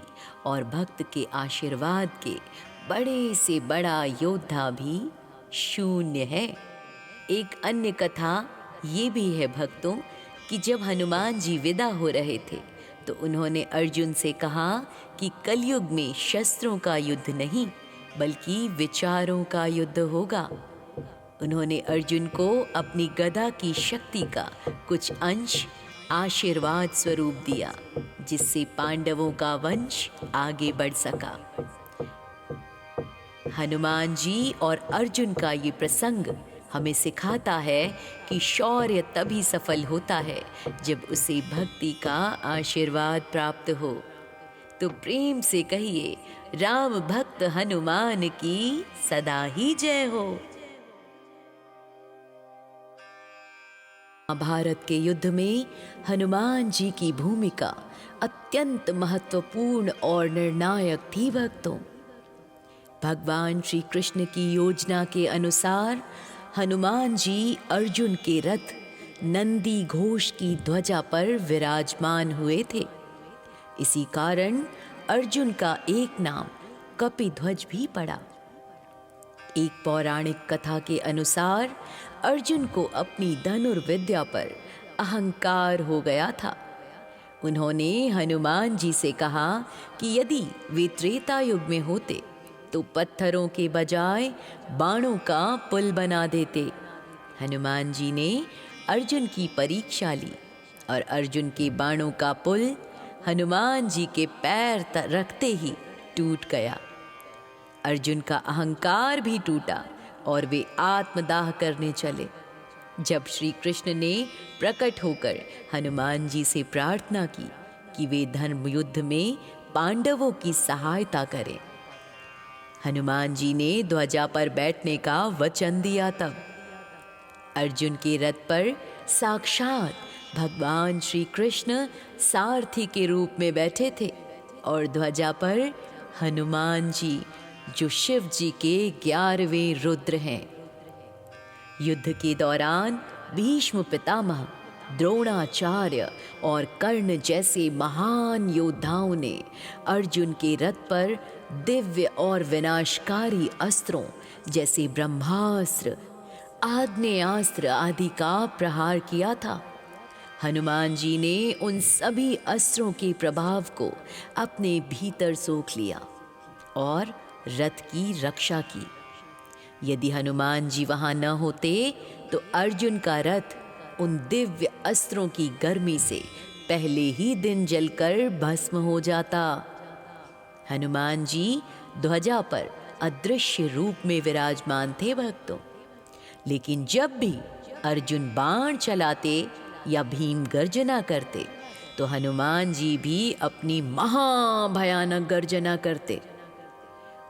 और भक्त के आशीर्वाद के बड़े से बड़ा योद्धा भी शून्य है। एक अन्य कथा ये भी है भक्तों कि जब हनुमान जी विदा हो रहे थे तो उन्होंने अर्जुन से कहा कि कलयुग में शस्त्रों का युद्ध नहीं बल्कि विचारों का युद्ध होगा। उन्होंने अर्जुन को अपनी गदा की शक्ति का कुछ अंश आशीर्वाद स्वरूप दिया, जिससे पांडवों का वंश आगे बढ़ सका। हनुमान जी और अर्जुन का ये प्रसंग हमें सिखाता है कि शौर्य तभी सफल होता है जब उसे भक्ति का आशीर्वाद प्राप्त हो। तो प्रेम से कहिए, राम भक्त हनुमान की सदा ही जय हो। महाभारत के युद्ध में हनुमान जी की भूमिका अत्यंत महत्वपूर्ण और निर्णायक थी भक्तों। भगवान श्री कृष्ण की योजना के अनुसार हनुमान जी अर्जुन के रथ नंदी घोष की ध्वजा पर विराजमान हुए थे। इसी कारण अर्जुन का एक नाम कपिध्वज भी पड़ा। एक पौराणिक कथा के अनुसार अर्जुन को अपनी धनुर्विद्या पर अहंकार हो गया था। उन्होंने हनुमान जी से कहा कि यदि वे त्रेता युग में होते तो पत्थरों के बजाय बाणों का पुल बना देते। हनुमान जी ने अर्जुन की परीक्षा ली और अर्जुन के बाणों का पुल हनुमान जी के पैर रखते ही टूट गया। अर्जुन का अहंकार भी टूटा और वे आत्मदाह करने चले। जब श्री कृष्ण ने प्रकट होकर हनुमान जी से प्रार्थना की कि वे धर्म युद्ध में पांडवों की सहायता करें, हनुमान जी ने ध्वजा पर बैठने का वचन दिया। तब अर्जुन के रथ पर साक्षात भगवान श्री कृष्ण सारथी के रूप में बैठे थे और ध्वजा पर हनुमान जी जो शिव जी के 11वें रुद्र हैं। युद्ध के दौरान भीष्म पितामह, द्रोणाचार्य और कर्ण जैसे महान योद्धाओं ने अर्जुन के रथ पर दिव्य और विनाशकारी अस्त्रों जैसे ब्रह्मास्त्र, आग्नेयास्त्र आदि का प्रहार किया था। हनुमान जी ने उन सभी अस्त्रों के प्रभाव को अपने भीतर सोख लिया और रथ की रक्षा की। यदि हनुमान जी वहां न होते तो अर्जुन का रथ उन दिव्य अस्त्रों की गर्मी से पहले ही दिन जलकर भस्म हो जाता। हनुमान जी ध्वजा पर अदृश्य रूप में विराजमान थे भक्तों, लेकिन जब भी अर्जुन बाण चलाते या भीम गर्जना करते तो हनुमान जी भी अपनी महाभयानक गर्जना करते।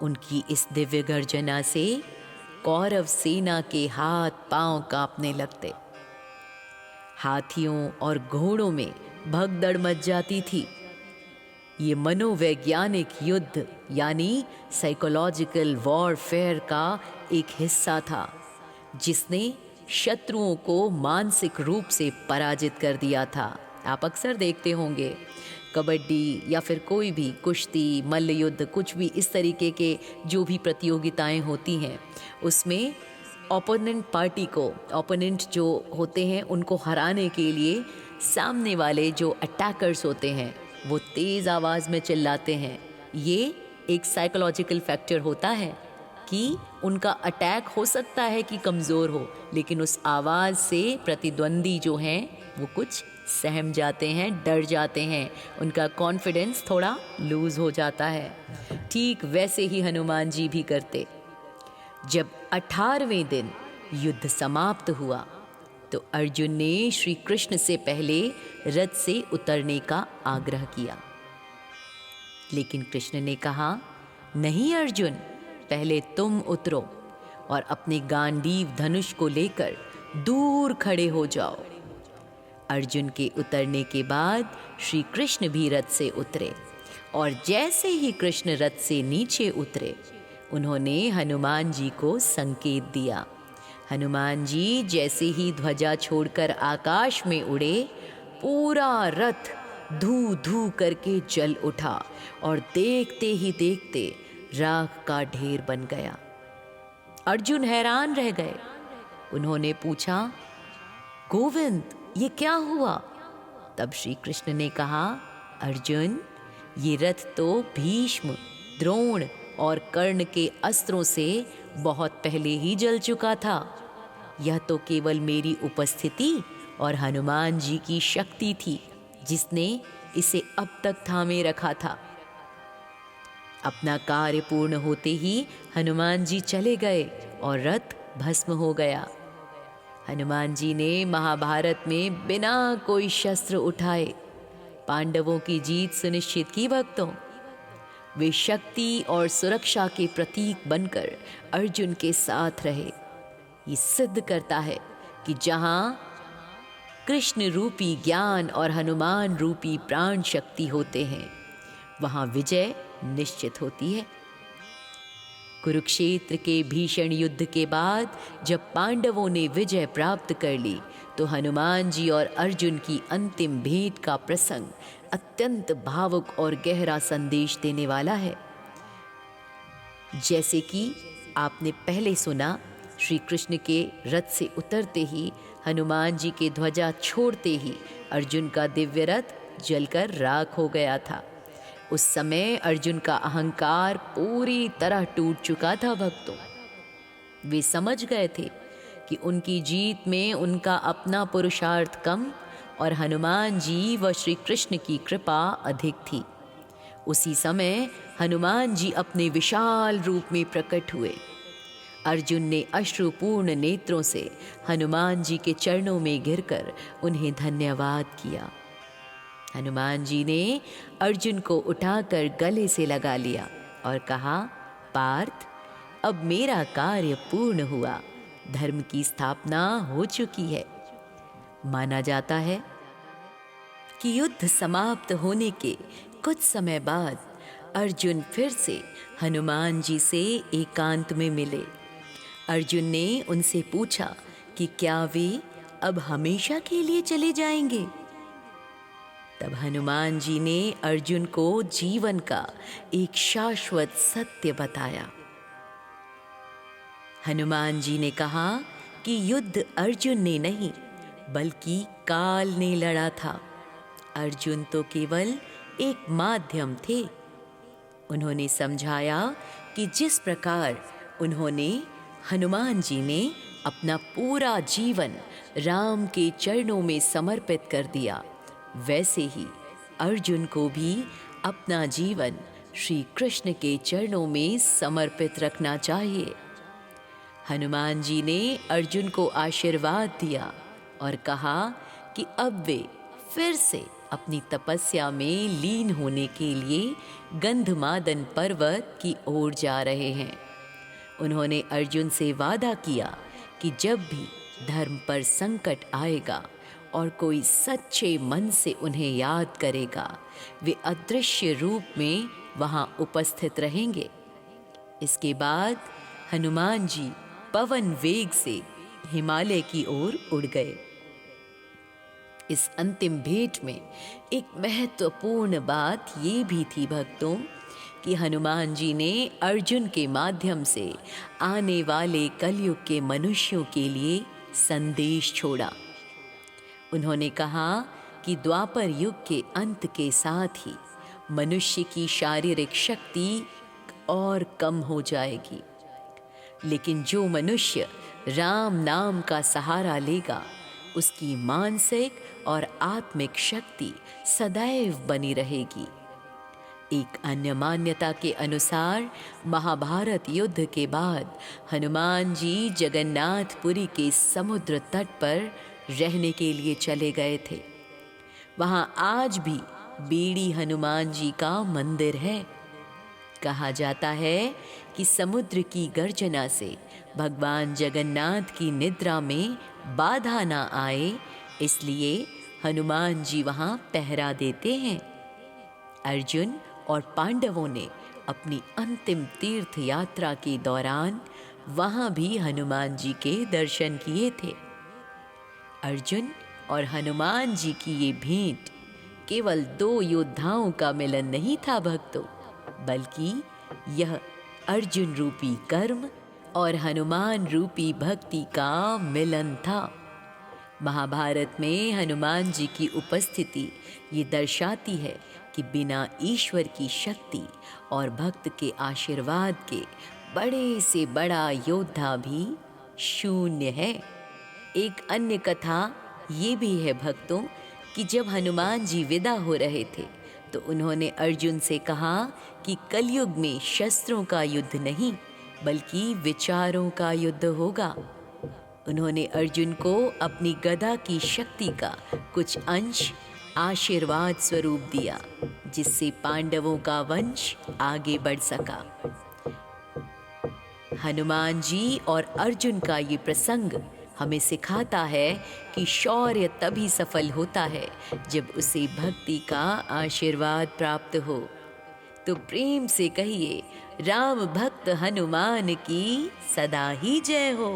उनकी इस दिव्य गर्जना से कौरव सेना के हाथ पांव कांपने लगते। हाथियों और घोड़ों में भगदड़ मच जाती थी। ये मनोवैज्ञानिक युद्ध यानी साइकोलॉजिकल वॉरफेयर का एक हिस्सा था, जिसने शत्रुओं को मानसिक रूप से पराजित कर दिया था। आप अक्सर देखते होंगे कबड्डी या फिर कोई भी कुश्ती, मल्ल युद्ध, कुछ भी इस तरीके के जो भी प्रतियोगिताएं होती हैं, उसमें ओपोनेंट पार्टी को, ओपोनेंट जो होते हैं उनको हराने के लिए सामने वाले जो अटैकर्स होते हैं वो तेज़ आवाज़ में चिल्लाते हैं। ये एक साइकोलॉजिकल फैक्टर होता है कि उनका अटैक हो सकता है कि कमज़ोर हो, लेकिन उस आवाज़ से प्रतिद्वंदी जो हैं वो कुछ सहम जाते हैं, डर जाते हैं, उनका कॉन्फिडेंस थोड़ा लूज़ हो जाता है। ठीक वैसे ही हनुमान जी भी करते। जब 18वें दिन युद्ध समाप्त हुआ तो अर्जुन ने श्री कृष्ण से पहले रथ से उतरने का आग्रह किया, लेकिन कृष्ण ने कहा, नहीं अर्जुन, पहले तुम उतरो और अपने गांडीव धनुष को लेकर दूर खड़े हो जाओ। अर्जुन के उतरने के बाद श्री कृष्ण भी रथ से उतरे और जैसे ही कृष्ण रथ से नीचे उतरे उन्होंने हनुमान जी को संकेत दिया। हनुमान जी जैसे ही ध्वजा छोड़कर आकाश में उड़े, पूरा रथ धू धू करके जल उठा और देखते ही देखते राख का ढेर बन गया। अर्जुन हैरान रह गए। उन्होंने पूछा, गोविंद, ये क्या हुआ? तब श्री कृष्ण ने कहा, अर्जुन, ये रथ तो भीष्म, द्रोण और कर्ण के अस्त्रों से बहुत पहले ही जल चुका था। यह तो केवल मेरी उपस्थिति और हनुमान जी की शक्ति थी जिसने इसे अब तक थामे रखा था। अपना कार्य पूर्ण होते ही हनुमान जी चले गए और रथ भस्म हो गया। हनुमान जी ने महाभारत में बिना कोई शस्त्र उठाए पांडवों की जीत सुनिश्चित की। भक्तों, वे शक्ति और सुरक्षा के प्रतीक बनकर अर्जुन के साथ रहे। ये सिद्ध करता है कि जहां कृष्ण रूपी ज्ञान और हनुमान रूपी प्राण शक्ति होते हैं, वहां विजय निश्चित होती है। कुरुक्षेत्र के भीषण युद्ध के बाद जब पांडवों ने विजय प्राप्त कर ली तो हनुमान जी और अर्जुन की अंतिम भेंट का प्रसंग अत्यंत भावुक और गहरा संदेश देने वाला है। जैसे कि आपने पहले सुना, श्री कृष्ण के रथ से उतरते ही, हनुमान जी के ध्वजा छोड़ते ही अर्जुन का दिव्य रथ जलकर राख हो गया था। उस समय अर्जुन का अहंकार पूरी तरह टूट चुका था। भक्तों, वे समझ गए थे कि उनकी जीत में उनका अपना पुरुषार्थ कम और हनुमान जी व श्री कृष्ण की कृपा अधिक थी। उसी समय हनुमान जी अपने विशाल रूप में प्रकट हुए। अर्जुन ने अश्रुपूर्ण नेत्रों से हनुमान जी के चरणों में गिरकर उन्हें धन्यवाद किया। हनुमान जी ने अर्जुन को उठाकर गले से लगा लिया और कहा, पार्थ, अब मेरा कार्य पूर्ण हुआ, धर्म की स्थापना हो चुकी है। माना जाता है कि युद्ध समाप्त होने के कुछ समय बाद अर्जुन फिर से हनुमान जी से एकांत में मिले। अर्जुन ने उनसे पूछा कि क्या वे अब हमेशा के लिए चले जाएंगे? तब हनुमान जी ने अर्जुन को जीवन का एक शाश्वत सत्य बताया। हनुमान जी ने कहा कि युद्ध अर्जुन ने नहीं बल्कि काल ने लड़ा था। अर्जुन तो केवल एक माध्यम थे। उन्होंने समझाया कि जिस प्रकार उन्होंने हनुमान जी ने अपना पूरा जीवन राम के चरणों में समर्पित कर दिया, वैसे ही अर्जुन को भी अपना जीवन श्री कृष्ण के चरणों में समर्पित रखना चाहिए। हनुमान जी ने अर्जुन को आशीर्वाद दिया और कहा कि अब वे फिर से अपनी तपस्या में लीन होने के लिए गंधमादन पर्वत की ओर जा रहे हैं। उन्होंने अर्जुन से वादा किया कि जब भी धर्म पर संकट आएगा और कोई सच्चे मन से उन्हें याद करेगा, वे अदृश्य रूप में वहां उपस्थित रहेंगे। इसके बाद हनुमान जी पवन वेग से हिमालय की ओर उड़ गए। इस अंतिम भेंट में एक महत्वपूर्ण बात ये भी थी भक्तों कि हनुमान जी ने अर्जुन के माध्यम से आने वाले कलयुग के मनुष्यों के लिए संदेश छोड़ा। उन्होंने कहा कि द्वापर युग के अंत के साथ ही मनुष्य की शारीरिक शक्ति और कम हो जाएगी, लेकिन जो मनुष्य राम नाम का सहारा लेगा उसकी मानसिक और आत्मिक शक्ति सदैव बनी रहेगी। एक अन्य मान्यता के अनुसार महाभारत युद्ध के बाद हनुमान जी जगन्नाथपुरी के समुद्र तट पर रहने के लिए चले गए थे। वहां आज भी बीड़ी हनुमान जी का मंदिर है। कहा जाता है कि समुद्र की गर्जना से भगवान जगन्नाथ की निद्रा में बाधा ना आए, इसलिए हनुमान जी वहां पहरा देते हैं। अर्जुन और पांडवों ने अपनी अंतिम तीर्थ यात्रा के दौरान वहां भी हनुमान जी के दर्शन किए थे। अर्जुन और हनुमान जी की ये भेंट केवल दो योद्धाओं का मिलन नहीं था भक्तों, बल्कि यह अर्जुन रूपी कर्म और हनुमान रूपी भक्ति का मिलन था। महाभारत में हनुमान जी की उपस्थिति ये दर्शाती है कि बिना ईश्वर की शक्ति और भक्त के आशीर्वाद के बड़े से बड़ा योद्धा भी शून्य है। एक अन्य कथा ये भी है भक्तों कि जब हनुमान जी विदा हो रहे थे तो उन्होंने अर्जुन से कहा कि कलयुग में शस्त्रों का युद्ध नहीं बल्कि विचारों का युद्ध होगा। उन्होंने अर्जुन को अपनी गदा की शक्ति का कुछ अंश आशीर्वाद स्वरूप दिया, जिससे पांडवों का वंश आगे बढ़ सका। हनुमान जी और अर्जुन का ये प्रसंग हमें सिखाता है कि शौर्य तभी सफल होता है जब उसे भक्ति का आशीर्वाद प्राप्त हो। तो प्रेम से कहिए, राम भक्त हनुमान की सदा ही जय हो।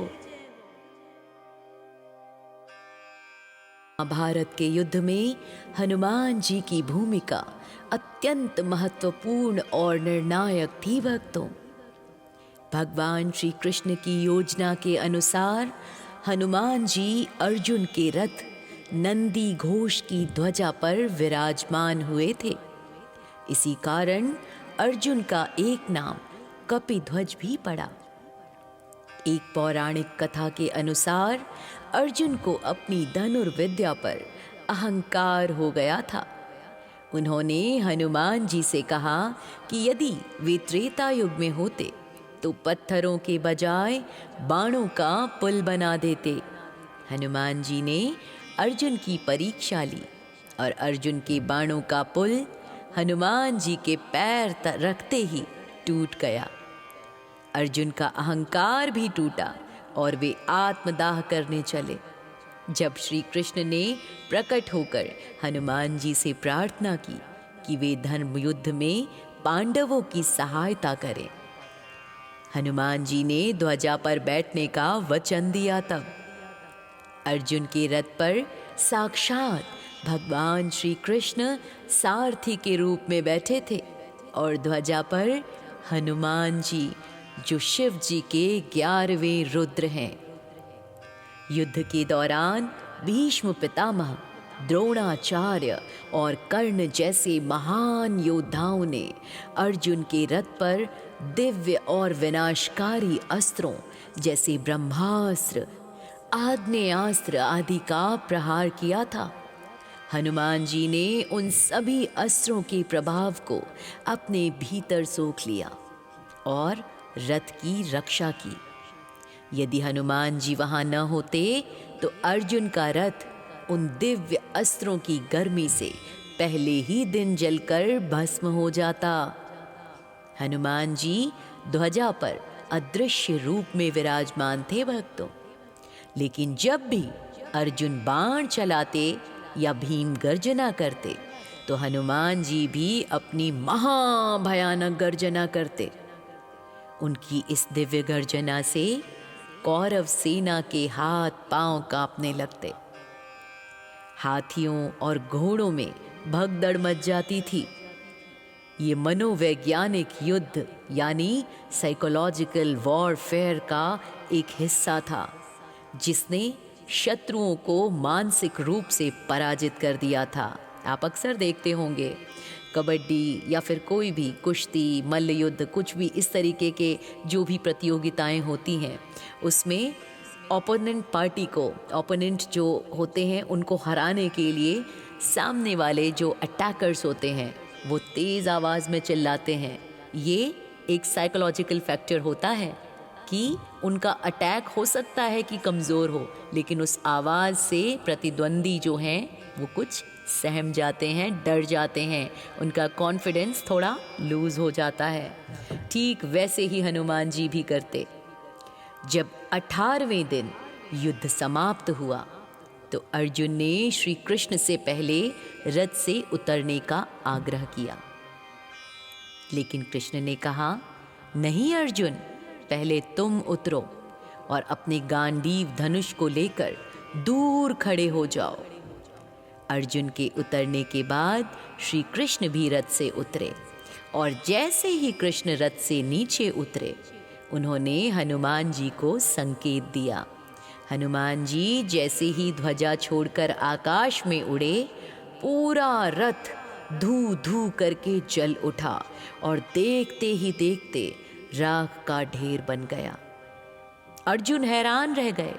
महाभारत के युद्ध में हनुमान जी की भूमिका अत्यंत महत्वपूर्ण और निर्णायक थी भक्तों। भगवान श्री कृष्ण की योजना के अनुसार हनुमान जी अर्जुन के रथ नंदी घोष की ध्वजा पर विराजमान हुए थे। इसी कारण अर्जुन का एक नाम कपिध्वज भी पड़ा। एक पौराणिक कथा के अनुसार अर्जुन को अपनी धनुर्विद्या पर अहंकार हो गया था। उन्होंने हनुमान जी से कहा कि यदि वे त्रेता युग में होते तो पत्थरों के बजाय बाणों का पुल बना देते। हनुमान जी ने अर्जुन की परीक्षा ली और अर्जुन के बाणों का पुल हनुमान जी के पैर रखते ही टूट गया। अर्जुन का अहंकार भी टूटा और वे आत्मदाह करने चले। जब श्री कृष्ण ने प्रकट होकर हनुमान जी से प्रार्थना की कि वे धर्म युद्ध में पांडवों की सहायता करें, हनुमान जी ने ध्वजा पर बैठने का वचन दिया। तब अर्जुन के रथ पर साक्षात भगवान श्री कृष्ण सारथी के रूप में बैठे थे और ध्वजा पर हनुमान जी जो शिव जी के 11वें रुद्र हैं। युद्ध के दौरान भीष्म पितामह, द्रोणाचार्य और कर्ण जैसे महान योद्धाओं ने अर्जुन के रथ पर दिव्य और विनाशकारी अस्त्रों जैसे ब्रह्मास्त्र, आग्नेयास्त्र आदि का प्रहार किया था। हनुमान जी ने उन सभी अस्त्रों के प्रभाव को अपने भीतर सोख लिया और रथ की रक्षा की। यदि हनुमान जी वहां न होते तो अर्जुन का रथ उन दिव्य अस्त्रों की गर्मी से पहले ही दिन जलकर भस्म हो जाता। हनुमान जी ध्वजा पर अदृश्य रूप में विराजमान थे भक्तों, लेकिन जब भी अर्जुन बाण चलाते या भीम गर्जना करते तो हनुमान जी भी अपनी महाभयानक गर्जना करते। उनकी इस दिव्य गर्जना से कौरव सेना के हाथ पांव कांपने लगते। हाथियों और घोड़ों में भगदड़ मच जाती थी। ये मनोवैज्ञानिक युद्ध यानी साइकोलॉजिकल वॉरफेयर का एक हिस्सा था, जिसने शत्रुओं को मानसिक रूप से पराजित कर दिया था। आप अक्सर देखते होंगे कबड्डी या फिर कोई भी कुश्ती, मल्ल युद्ध, कुछ भी इस तरीके के जो भी प्रतियोगिताएं होती हैं, उसमें ओपोनेंट पार्टी को, ओपोनेंट जो होते हैं उनको हराने के लिए सामने वाले जो अटैकर्स होते हैं वो तेज़ आवाज़ में चिल्लाते हैं। ये एक साइकोलॉजिकल फैक्टर होता है कि उनका अटैक हो सकता है कि कमज़ोर हो, लेकिन उस आवाज़ से प्रतिद्वंदी जो हैं वो कुछ सहम जाते हैं, डर जाते हैं, उनका कॉन्फिडेंस थोड़ा लूज़ हो जाता है। ठीक वैसे ही हनुमान जी भी करते। जब 18वें दिन युद्ध समाप्त हुआ तो अर्जुन ने श्री कृष्ण से पहले रथ से उतरने का आग्रह किया, लेकिन कृष्ण ने कहा, नहीं अर्जुन, पहले तुम उतरो और अपने गांडीव धनुष को लेकर दूर खड़े हो जाओ। अर्जुन के उतरने के बाद श्री कृष्ण भी रथ से उतरे और जैसे ही कृष्ण रथ से नीचे उतरे, उन्होंने हनुमान जी को संकेत दिया। हनुमान जी जैसे ही ध्वजा छोड़कर आकाश में उड़े, पूरा रथ धू धू करके जल उठा और देखते ही देखते राख का ढेर बन गया। अर्जुन हैरान रह गए।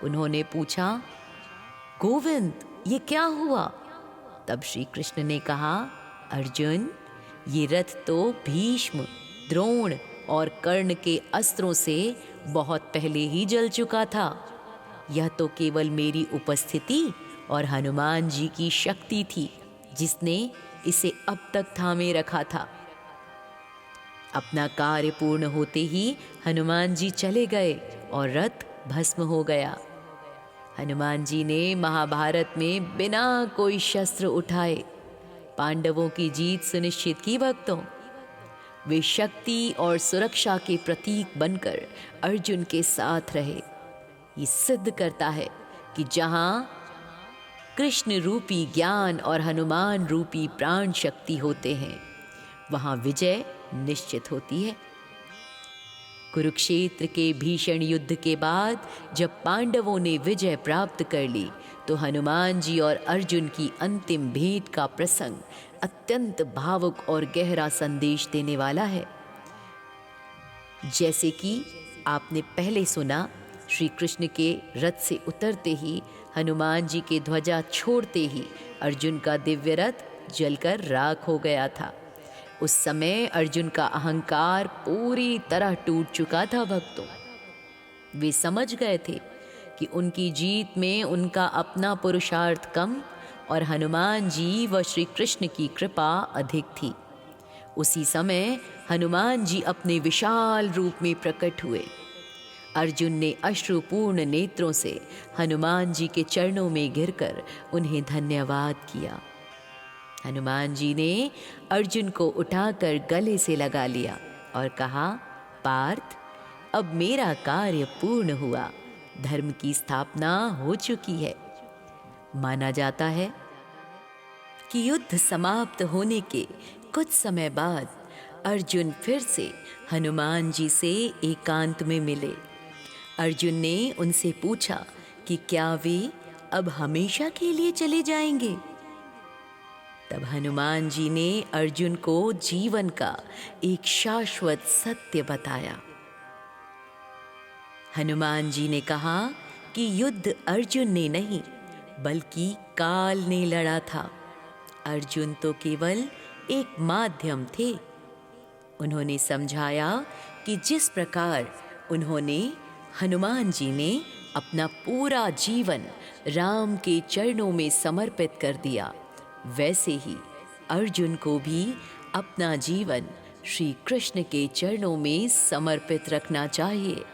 उन्होंने पूछा, गोविंद, ये क्या हुआ? तब श्री कृष्ण ने कहा, अर्जुन, ये रथ तो भीष्म, द्रोण और कर्ण के अस्त्रों से बहुत पहले ही जल चुका था। यह तो केवल मेरी उपस्थिति और हनुमान जी की शक्ति थी जिसने इसे अब तक थामे रखा था। अपना कार्य पूर्ण होते ही हनुमान जी चले गए और रथ भस्म हो गया। हनुमान जी ने महाभारत में बिना कोई शस्त्र उठाए पांडवों की जीत सुनिश्चित की। भक्तों, वे शक्ति और सुरक्षा के प्रतीक बनकर अर्जुन के साथ रहे। ये सिद्ध करता है कि जहां कृष्ण रूपी ज्ञान और हनुमान रूपी प्राण शक्ति होते हैं, वहां विजय निश्चित होती है। कुरुक्षेत्र के भीषण युद्ध के बाद जब पांडवों ने विजय प्राप्त कर ली, तो हनुमान जी और अर्जुन की अंतिम भेंट का प्रसंग अत्यंत भावुक और गहरा संदेश देने वाला है। जैसे कि आपने पहले सुना, श्री कृष्ण के रथ से उतरते ही, हनुमान जी के ध्वजा छोड़ते ही अर्जुन का दिव्य रथ जलकर राख हो गया था। उस समय अर्जुन का अहंकार पूरी तरह टूट चुका था। भक्तों, वे समझ गए थे कि उनकी जीत में उनका अपना पुरुषार्थ कम और हनुमान जी व श्री कृष्ण की कृपा अधिक थी। उसी समय हनुमान जी अपने विशाल रूप में प्रकट हुए। अर्जुन ने अश्रुपूर्ण नेत्रों से हनुमान जी के चरणों में गिरकर उन्हें धन्यवाद किया। हनुमान जी ने अर्जुन को उठाकर गले से लगा लिया और कहा, पार्थ, अब मेरा कार्य पूर्ण हुआ, धर्म की स्थापना हो चुकी है। माना जाता है कि युद्ध समाप्त होने के कुछ समय बाद अर्जुन फिर से हनुमान जी से एकांत में मिले। अर्जुन ने उनसे पूछा कि क्या वे अब हमेशा के लिए चले जाएंगे? तब हनुमान जी ने अर्जुन को जीवन का एक शाश्वत सत्य बताया। हनुमान जी ने कहा कि युद्ध अर्जुन ने नहीं बल्कि काल ने लड़ा था। अर्जुन तो केवल एक माध्यम थे। उन्होंने समझाया कि जिस प्रकार उन्होंने हनुमान जी ने अपना पूरा जीवन राम के चरणों में समर्पित कर दिया, वैसे ही अर्जुन को भी अपना जीवन श्री कृष्ण के चरणों में समर्पित रखना चाहिए।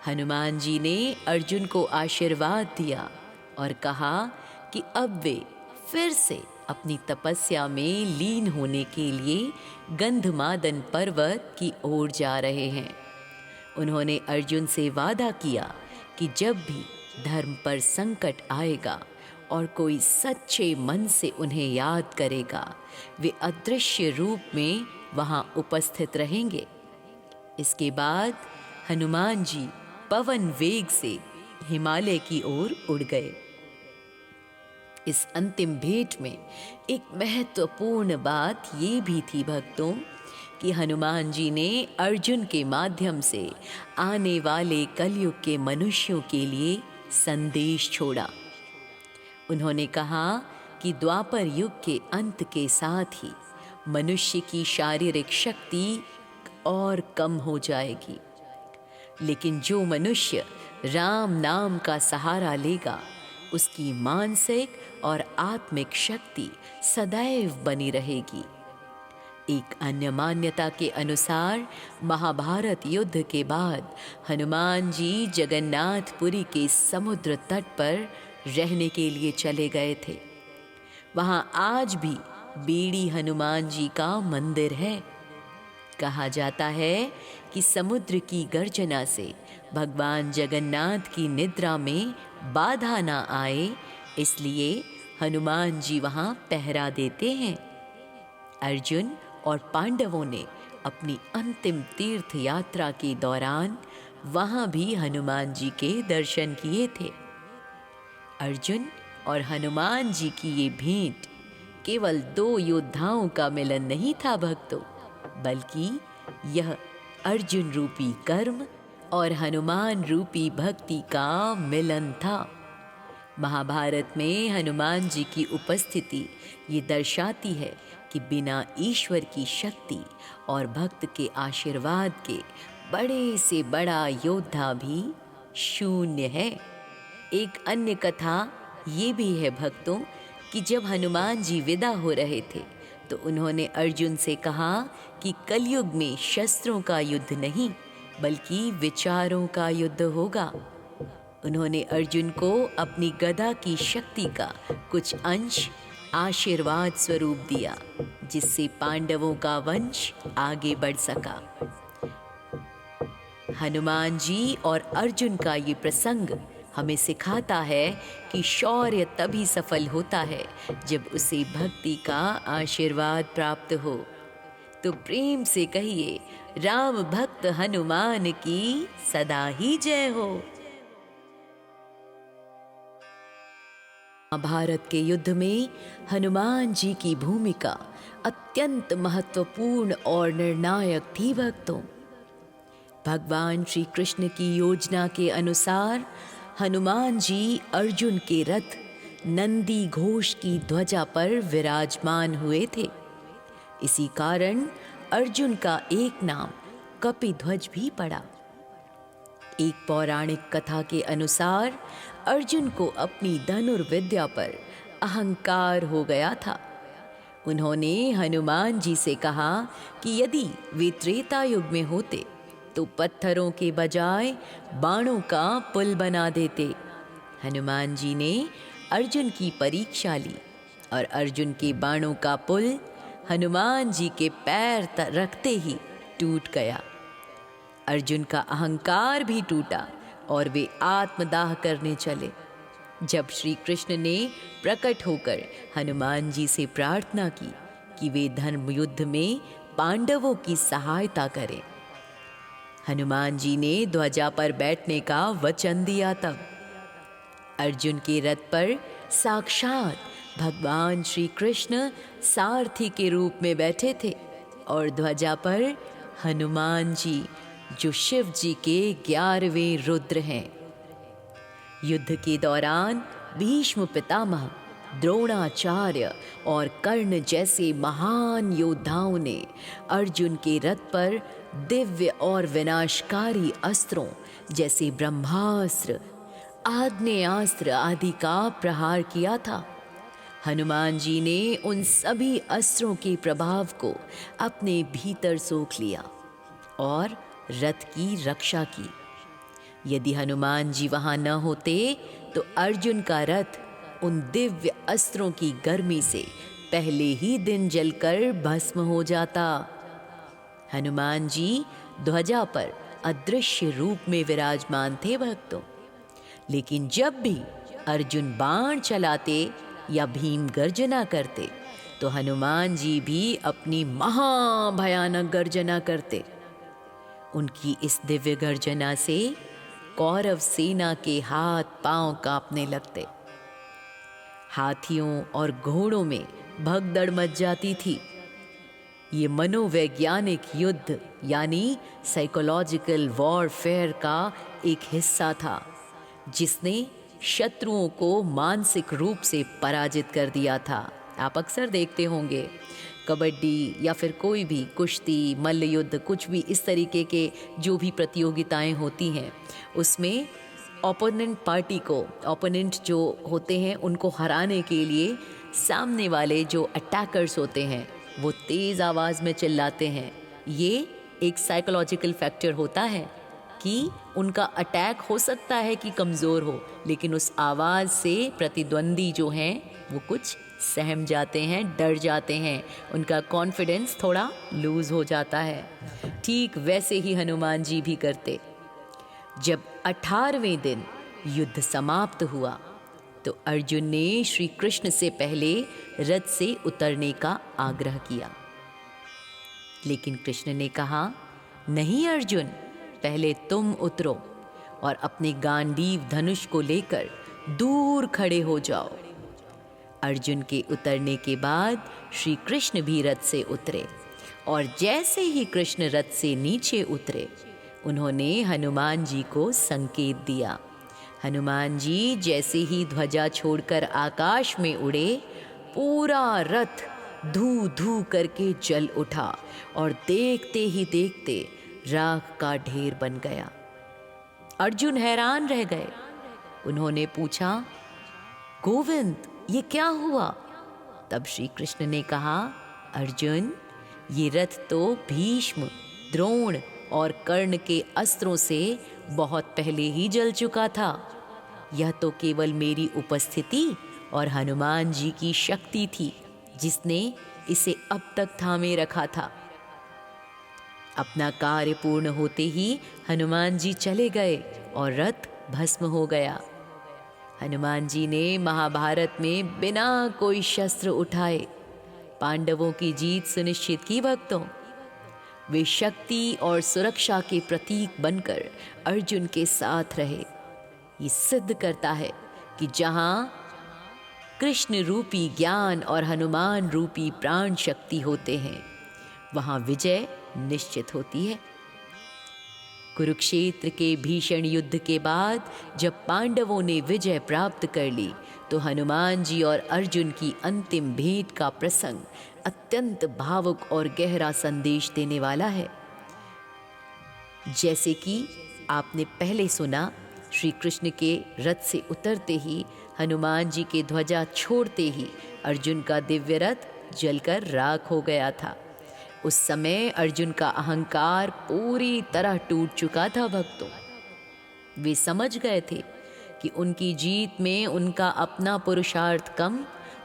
हनुमान जी ने अर्जुन को आशीर्वाद दिया और कहा कि अब वे फिर से अपनी तपस्या में लीन होने के लिए गंधमादन पर्वत की ओर जा रहे हैं। उन्होंने अर्जुन से वादा किया कि जब भी धर्म पर संकट आएगा और कोई सच्चे मन से उन्हें याद करेगा, वे अदृश्य रूप में वहां उपस्थित रहेंगे। इसके बाद हनुमान जी पवन वेग से हिमालय की ओर उड़ गए। इस अंतिम भेंट में एक महत्वपूर्ण बात ये भी थी भक्तों कि हनुमान जी ने अर्जुन के माध्यम से आने वाले कलयुग के मनुष्यों के लिए संदेश छोड़ा। उन्होंने कहा कि द्वापर युग के अंत के साथ ही मनुष्य की शारीरिक शक्ति और कम हो जाएगी, लेकिन जो मनुष्य राम नाम का सहारा लेगा, उसकी मानसिक और आत्मिक शक्ति सदैव बनी रहेगी। एक अन्य मान्यता के अनुसार महाभारत युद्ध के बाद हनुमान जी जगन्नाथपुरी के समुद्र तट पर रहने के लिए चले गए थे। वहां आज भी बीड़ी हनुमान जी का मंदिर है। कहा जाता है कि समुद्र की गर्जना से भगवान जगन्नाथ की निद्रा में बाधा ना आए, इसलिए हनुमान जी वहां पहरा देते हैं। अर्जुन और पांडवों ने अपनी अंतिम तीर्थ यात्रा के दौरान वहां भी हनुमान जी के दर्शन किए थे। अर्जुन और हनुमान जी की ये भेंट केवल दो योद्धाओं का मिलन नहीं था भक्तों, बल्कि यह अर्जुन रूपी कर्म और हनुमान रूपी भक्ति का मिलन था। महाभारत में हनुमान जी की उपस्थिति ये दर्शाती है कि बिना ईश्वर की शक्ति और भक्त के आशीर्वाद के बड़े से बड़ा योद्धा भी शून्य है। एक अन्य कथा ये भी है भक्तों कि जब हनुमान जी विदा हो रहे थे तो उन्होंने अर्जुन से कहा कि कलयुग में शस्त्रों का युद्ध नहीं बल्कि विचारों का युद्ध होगा। उन्होंने अर्जुन को अपनी गदा की शक्ति का कुछ अंश आशीर्वाद स्वरूप दिया, जिससे पांडवों का वंश आगे बढ़ सका। हनुमान जी और अर्जुन का ये प्रसंग हमें सिखाता है कि शौर्य तभी सफल होता है जब उसे भक्ति का आशीर्वाद प्राप्त हो। तो प्रेम से कहिए, राम भक्त हनुमान की सदा ही जय हो। महाभारत के युद्ध में हनुमान जी की भूमिका अत्यंत महत्वपूर्ण और निर्णायक थी भक्तों। भगवान श्री कृष्ण की योजना के अनुसार हनुमान जी अर्जुन के रथ नंदी घोष की ध्वजा पर विराजमान हुए थे। इसी कारण अर्जुन का एक नाम कपिध्वज भी पड़ा। एक पौराणिक कथा के अनुसार अर्जुन को अपनी धनुर्विद्या पर अहंकार हो गया था। उन्होंने हनुमान जी से कहा कि यदि वे त्रेता युग में होते तो पत्थरों के बजाय बाणों का पुल बना देते। हनुमान जी ने अर्जुन की परीक्षा ली और अर्जुन के बाणों का पुल हनुमान जी के पैर रखते ही टूट गया। अर्जुन का अहंकार भी टूटा और वे आत्मदाह करने चले। जब श्री कृष्ण ने प्रकट होकर हनुमान जी से प्रार्थना की कि वे धर्म युद्ध में पांडवों की सहायता करें, हनुमान जी ने ध्वजा पर बैठने का वचन दिया। तब अर्जुन के रथ पर साक्षात भगवान श्री कृष्ण सारथी के रूप में बैठे थे और ध्वजा पर हनुमान जी जो शिव जी के 11वें रुद्र हैं। युद्ध के दौरान भीष्म पितामह, द्रोणाचार्य और कर्ण जैसे महान योद्धाओं ने अर्जुन के रथ पर दिव्य और विनाशकारी अस्त्रों जैसे ब्रह्मास्त्र, आग्नेयास्त्र आदि का प्रहार किया था। हनुमान जी ने उन सभी अस्त्रों के प्रभाव को अपने भीतर सोख लिया और रथ की रक्षा की। यदि हनुमान जी वहां न होते तो अर्जुन का रथ उन दिव्य अस्त्रों की गर्मी से पहले ही दिन जलकर भस्म हो जाता। हनुमान जी ध्वजा पर अदृश्य रूप में विराजमान थे भक्तों, लेकिन जब भी अर्जुन बाण चलाते या भीम गर्जना करते तो हनुमान जी भी अपनी महाभयानक गर्जना करते। उनकी इस दिव्य गर्जना से कौरव सेना के हाथ पांव कांपने लगते। हाथियों और घोड़ों में भगदड़ मच जाती थी। ये मनोवैज्ञानिक युद्ध यानी साइकोलॉजिकल वॉरफेयर का एक हिस्सा था, जिसने शत्रुओं को मानसिक रूप से पराजित कर दिया था। आप अक्सर देखते होंगे कबड्डी या फिर कोई भी कुश्ती, मल्ल युद्ध, कुछ भी इस तरीके के जो भी प्रतियोगिताएं होती हैं, उसमें ओपोनेंट पार्टी को, ओपोनेंट जो होते हैं उनको हराने के लिए सामने वाले जो अटैकर्स होते हैं वो तेज़ आवाज़ में चिल्लाते हैं। ये एक साइकोलॉजिकल फैक्टर होता है। कि उनका अटैक हो सकता है कि कमज़ोर हो, लेकिन उस आवाज़ से प्रतिद्वंदी जो हैं वो कुछ सहम जाते हैं, डर जाते हैं, उनका कॉन्फिडेंस थोड़ा लूज़ हो जाता है। ठीक वैसे ही हनुमान जी भी करते। जब 18वें दिन युद्ध समाप्त हुआ तो अर्जुन ने श्री कृष्ण से पहले रथ से उतरने का आग्रह किया, लेकिन कृष्ण ने कहा, नहीं अर्जुन, पहले तुम उतरो और अपने गांडीव धनुष को लेकर दूर खड़े हो जाओ। अर्जुन के उतरने के बाद श्री कृष्ण भी रथ से उतरे और जैसे ही कृष्ण रथ से नीचे उतरे उन्होंने हनुमान जी को संकेत दिया। हनुमान जी जैसे ही ध्वजा छोड़कर आकाश में उड़े, पूरा रथ धू धू करके जल उठा और देखते ही देखते राख का ढेर बन गया। अर्जुन हैरान रह गए। उन्होंने पूछा, गोविंद, ये क्या हुआ? तब श्री कृष्ण ने कहा, अर्जुन, ये रथ तो भीष्म, द्रोण और कर्ण के अस्त्रों से बहुत पहले ही जल चुका था। यह तो केवल मेरी उपस्थिति और हनुमान जी की शक्ति थी जिसने इसे अब तक थामे रखा था। अपना कार्य पूर्ण होते ही हनुमान जी चले गए और रथ भस्म हो गया। हनुमान जी ने महाभारत में बिना कोई शस्त्र उठाए पांडवों की जीत सुनिश्चित की। भक्तों, वे शक्ति और सुरक्षा के प्रतीक बनकर अर्जुन के साथ रहे। ये सिद्ध करता है कि जहां कृष्ण रूपी ज्ञान और हनुमान रूपी प्राण शक्ति होते हैं, वहां विजय निश्चित होती है। कुरुक्षेत्र के भीषण युद्ध के बाद जब पांडवों ने विजय प्राप्त कर ली तो हनुमान जी और अर्जुन की अंतिम भेंट का प्रसंग अत्यंत भावुक और गहरा संदेश देने वाला है। जैसे कि आपने पहले सुना, श्री कृष्ण के रथ से उतरते ही, हनुमान जी के ध्वजा छोड़ते ही अर्जुन का दिव्य रथ जलकर राख हो गया था। उस समय अर्जुन का अहंकार पूरी तरह टूट चुका था। भक्तों, वे समझ गए थे कि उनकी जीत में उनका अपना पुरुषार्थ कम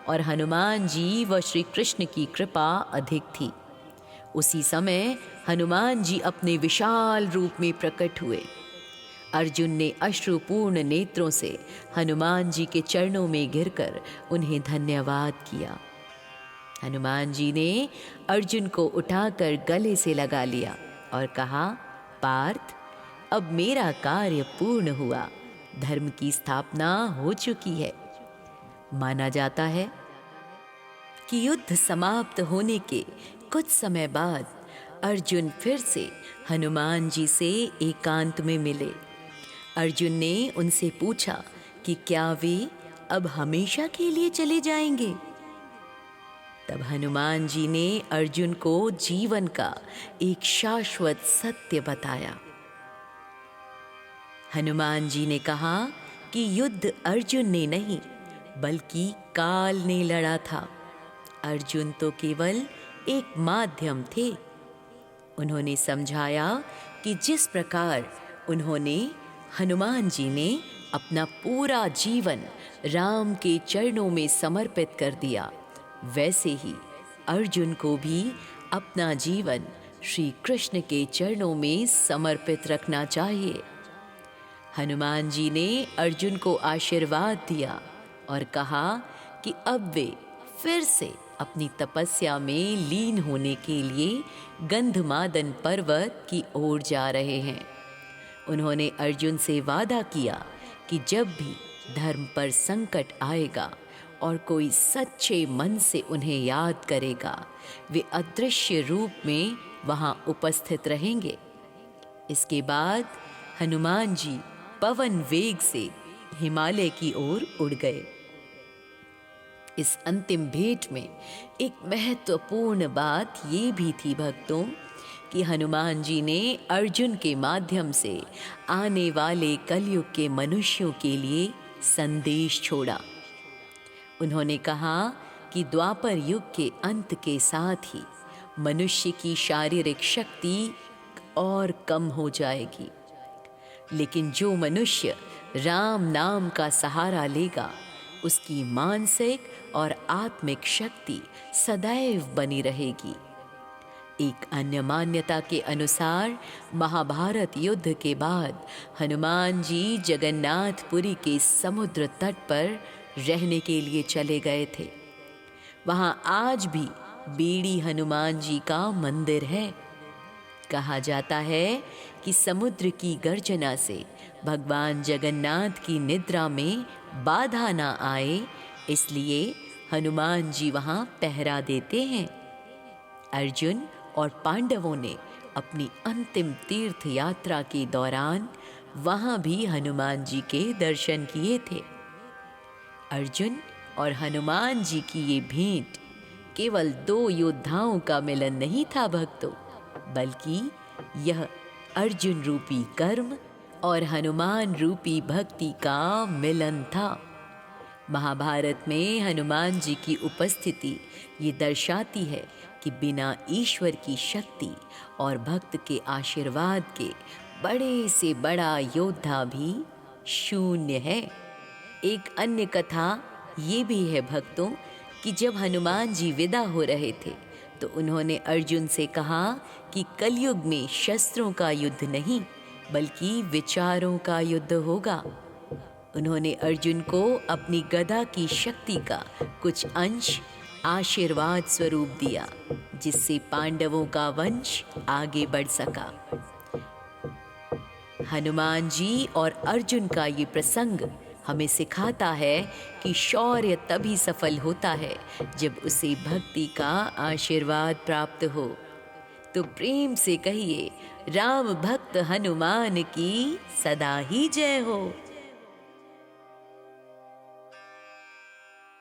और हनुमान जी व श्री कृष्ण की कृपा अधिक थी। उसी समय हनुमान जी अपने विशाल रूप में प्रकट हुए। अर्जुन ने अश्रुपूर्ण नेत्रों से हनुमान जी के चरणों में गिरकर उन्हें धन्यवाद किया। हनुमान जी ने अर्जुन को उठाकर गले से लगा लिया और कहा, पार्थ, अब मेरा कार्य पूर्ण हुआ, धर्म की स्थापना हो चुकी है। माना जाता है कि युद्ध समाप्त होने के कुछ समय बाद अर्जुन फिर से हनुमान जी से एकांत में मिले। अर्जुन ने उनसे पूछा कि क्या वे अब हमेशा के लिए चले जाएंगे? तब हनुमान जी ने अर्जुन को जीवन का एक शाश्वत सत्य बताया। हनुमान जी ने कहा कि युद्ध अर्जुन ने नहीं बल्कि काल ने लड़ा था। अर्जुन तो केवल एक माध्यम थे। उन्होंने समझाया कि जिस प्रकार उन्होंने, हनुमान जी ने अपना पूरा जीवन राम के चरणों में समर्पित कर दिया, वैसे ही अर्जुन को भी अपना जीवन श्री कृष्ण के चरणों में समर्पित रखना चाहिए। हनुमान जी ने अर्जुन को आशीर्वाद दिया और कहा कि अब वे फिर से अपनी तपस्या में लीन होने के लिए गंधमादन पर्वत की ओर जा रहे हैं। उन्होंने अर्जुन से वादा किया कि जब भी धर्म पर संकट आएगा और कोई सच्चे मन से उन्हें याद करेगा, वे अदृश्य रूप में वहां उपस्थित रहेंगे। इसके बाद हनुमान जी पवन वेग से हिमालय की ओर उड़ गए। इस अंतिम भेंट में एक महत्वपूर्ण बात ये भी थी भक्तों कि हनुमान जी ने अर्जुन के माध्यम से आने वाले कलयुग के मनुष्यों के लिए संदेश छोड़ा। उन्होंने कहा कि द्वापर युग के अंत के साथ ही मनुष्य की शारीरिक शक्ति और कम हो जाएगी। लेकिन जो मनुष्य राम नाम का सहारा लेगा, उसकी मानसिक और आत्मिक शक्ति सदैव बनी रहेगी। एक अन्य मान्यता के अनुसार महाभारत युद्ध के बाद हनुमान जी जगन्नाथपुरी के समुद्र तट पर रहने के लिए चले गए थे। वहाँ आज भी बीड़ी हनुमान जी का मंदिर है। कहा जाता है कि समुद्र की गर्जना से भगवान जगन्नाथ की निद्रा में बाधा ना आए, इसलिए हनुमान जी वहाँ पहरा देते हैं। अर्जुन और पांडवों ने अपनी अंतिम तीर्थ यात्रा के दौरान वहाँ भी हनुमान जी के दर्शन किए थे। अर्जुन और हनुमान जी की ये भेंट केवल दो योद्धाओं का मिलन नहीं था भक्तों, बल्कि यह अर्जुन रूपी कर्म और हनुमान रूपी भक्ति का मिलन था। महाभारत में हनुमान जी की उपस्थिति ये दर्शाती है कि बिना ईश्वर की शक्ति और भक्त के आशीर्वाद के बड़े से बड़ा योद्धा भी शून्य है। एक अन्य कथा ये भी है भक्तों कि जब हनुमान जी विदा हो रहे थे तो उन्होंने अर्जुन से कहा कि कलयुग में शस्त्रों का युद्ध नहीं बल्कि विचारों का युद्ध होगा। उन्होंने अर्जुन को अपनी गदा की शक्ति का कुछ अंश आशीर्वाद स्वरूप दिया, जिससे पांडवों का वंश आगे बढ़ सका। हनुमान जी और अर्जुन का ये प्रसंग हमें सिखाता है कि शौर्य तभी सफल होता है जब उसे भक्ति का आशीर्वाद प्राप्त हो। तो प्रेम से कहिए, राम भक्त हनुमान की सदा ही जय हो।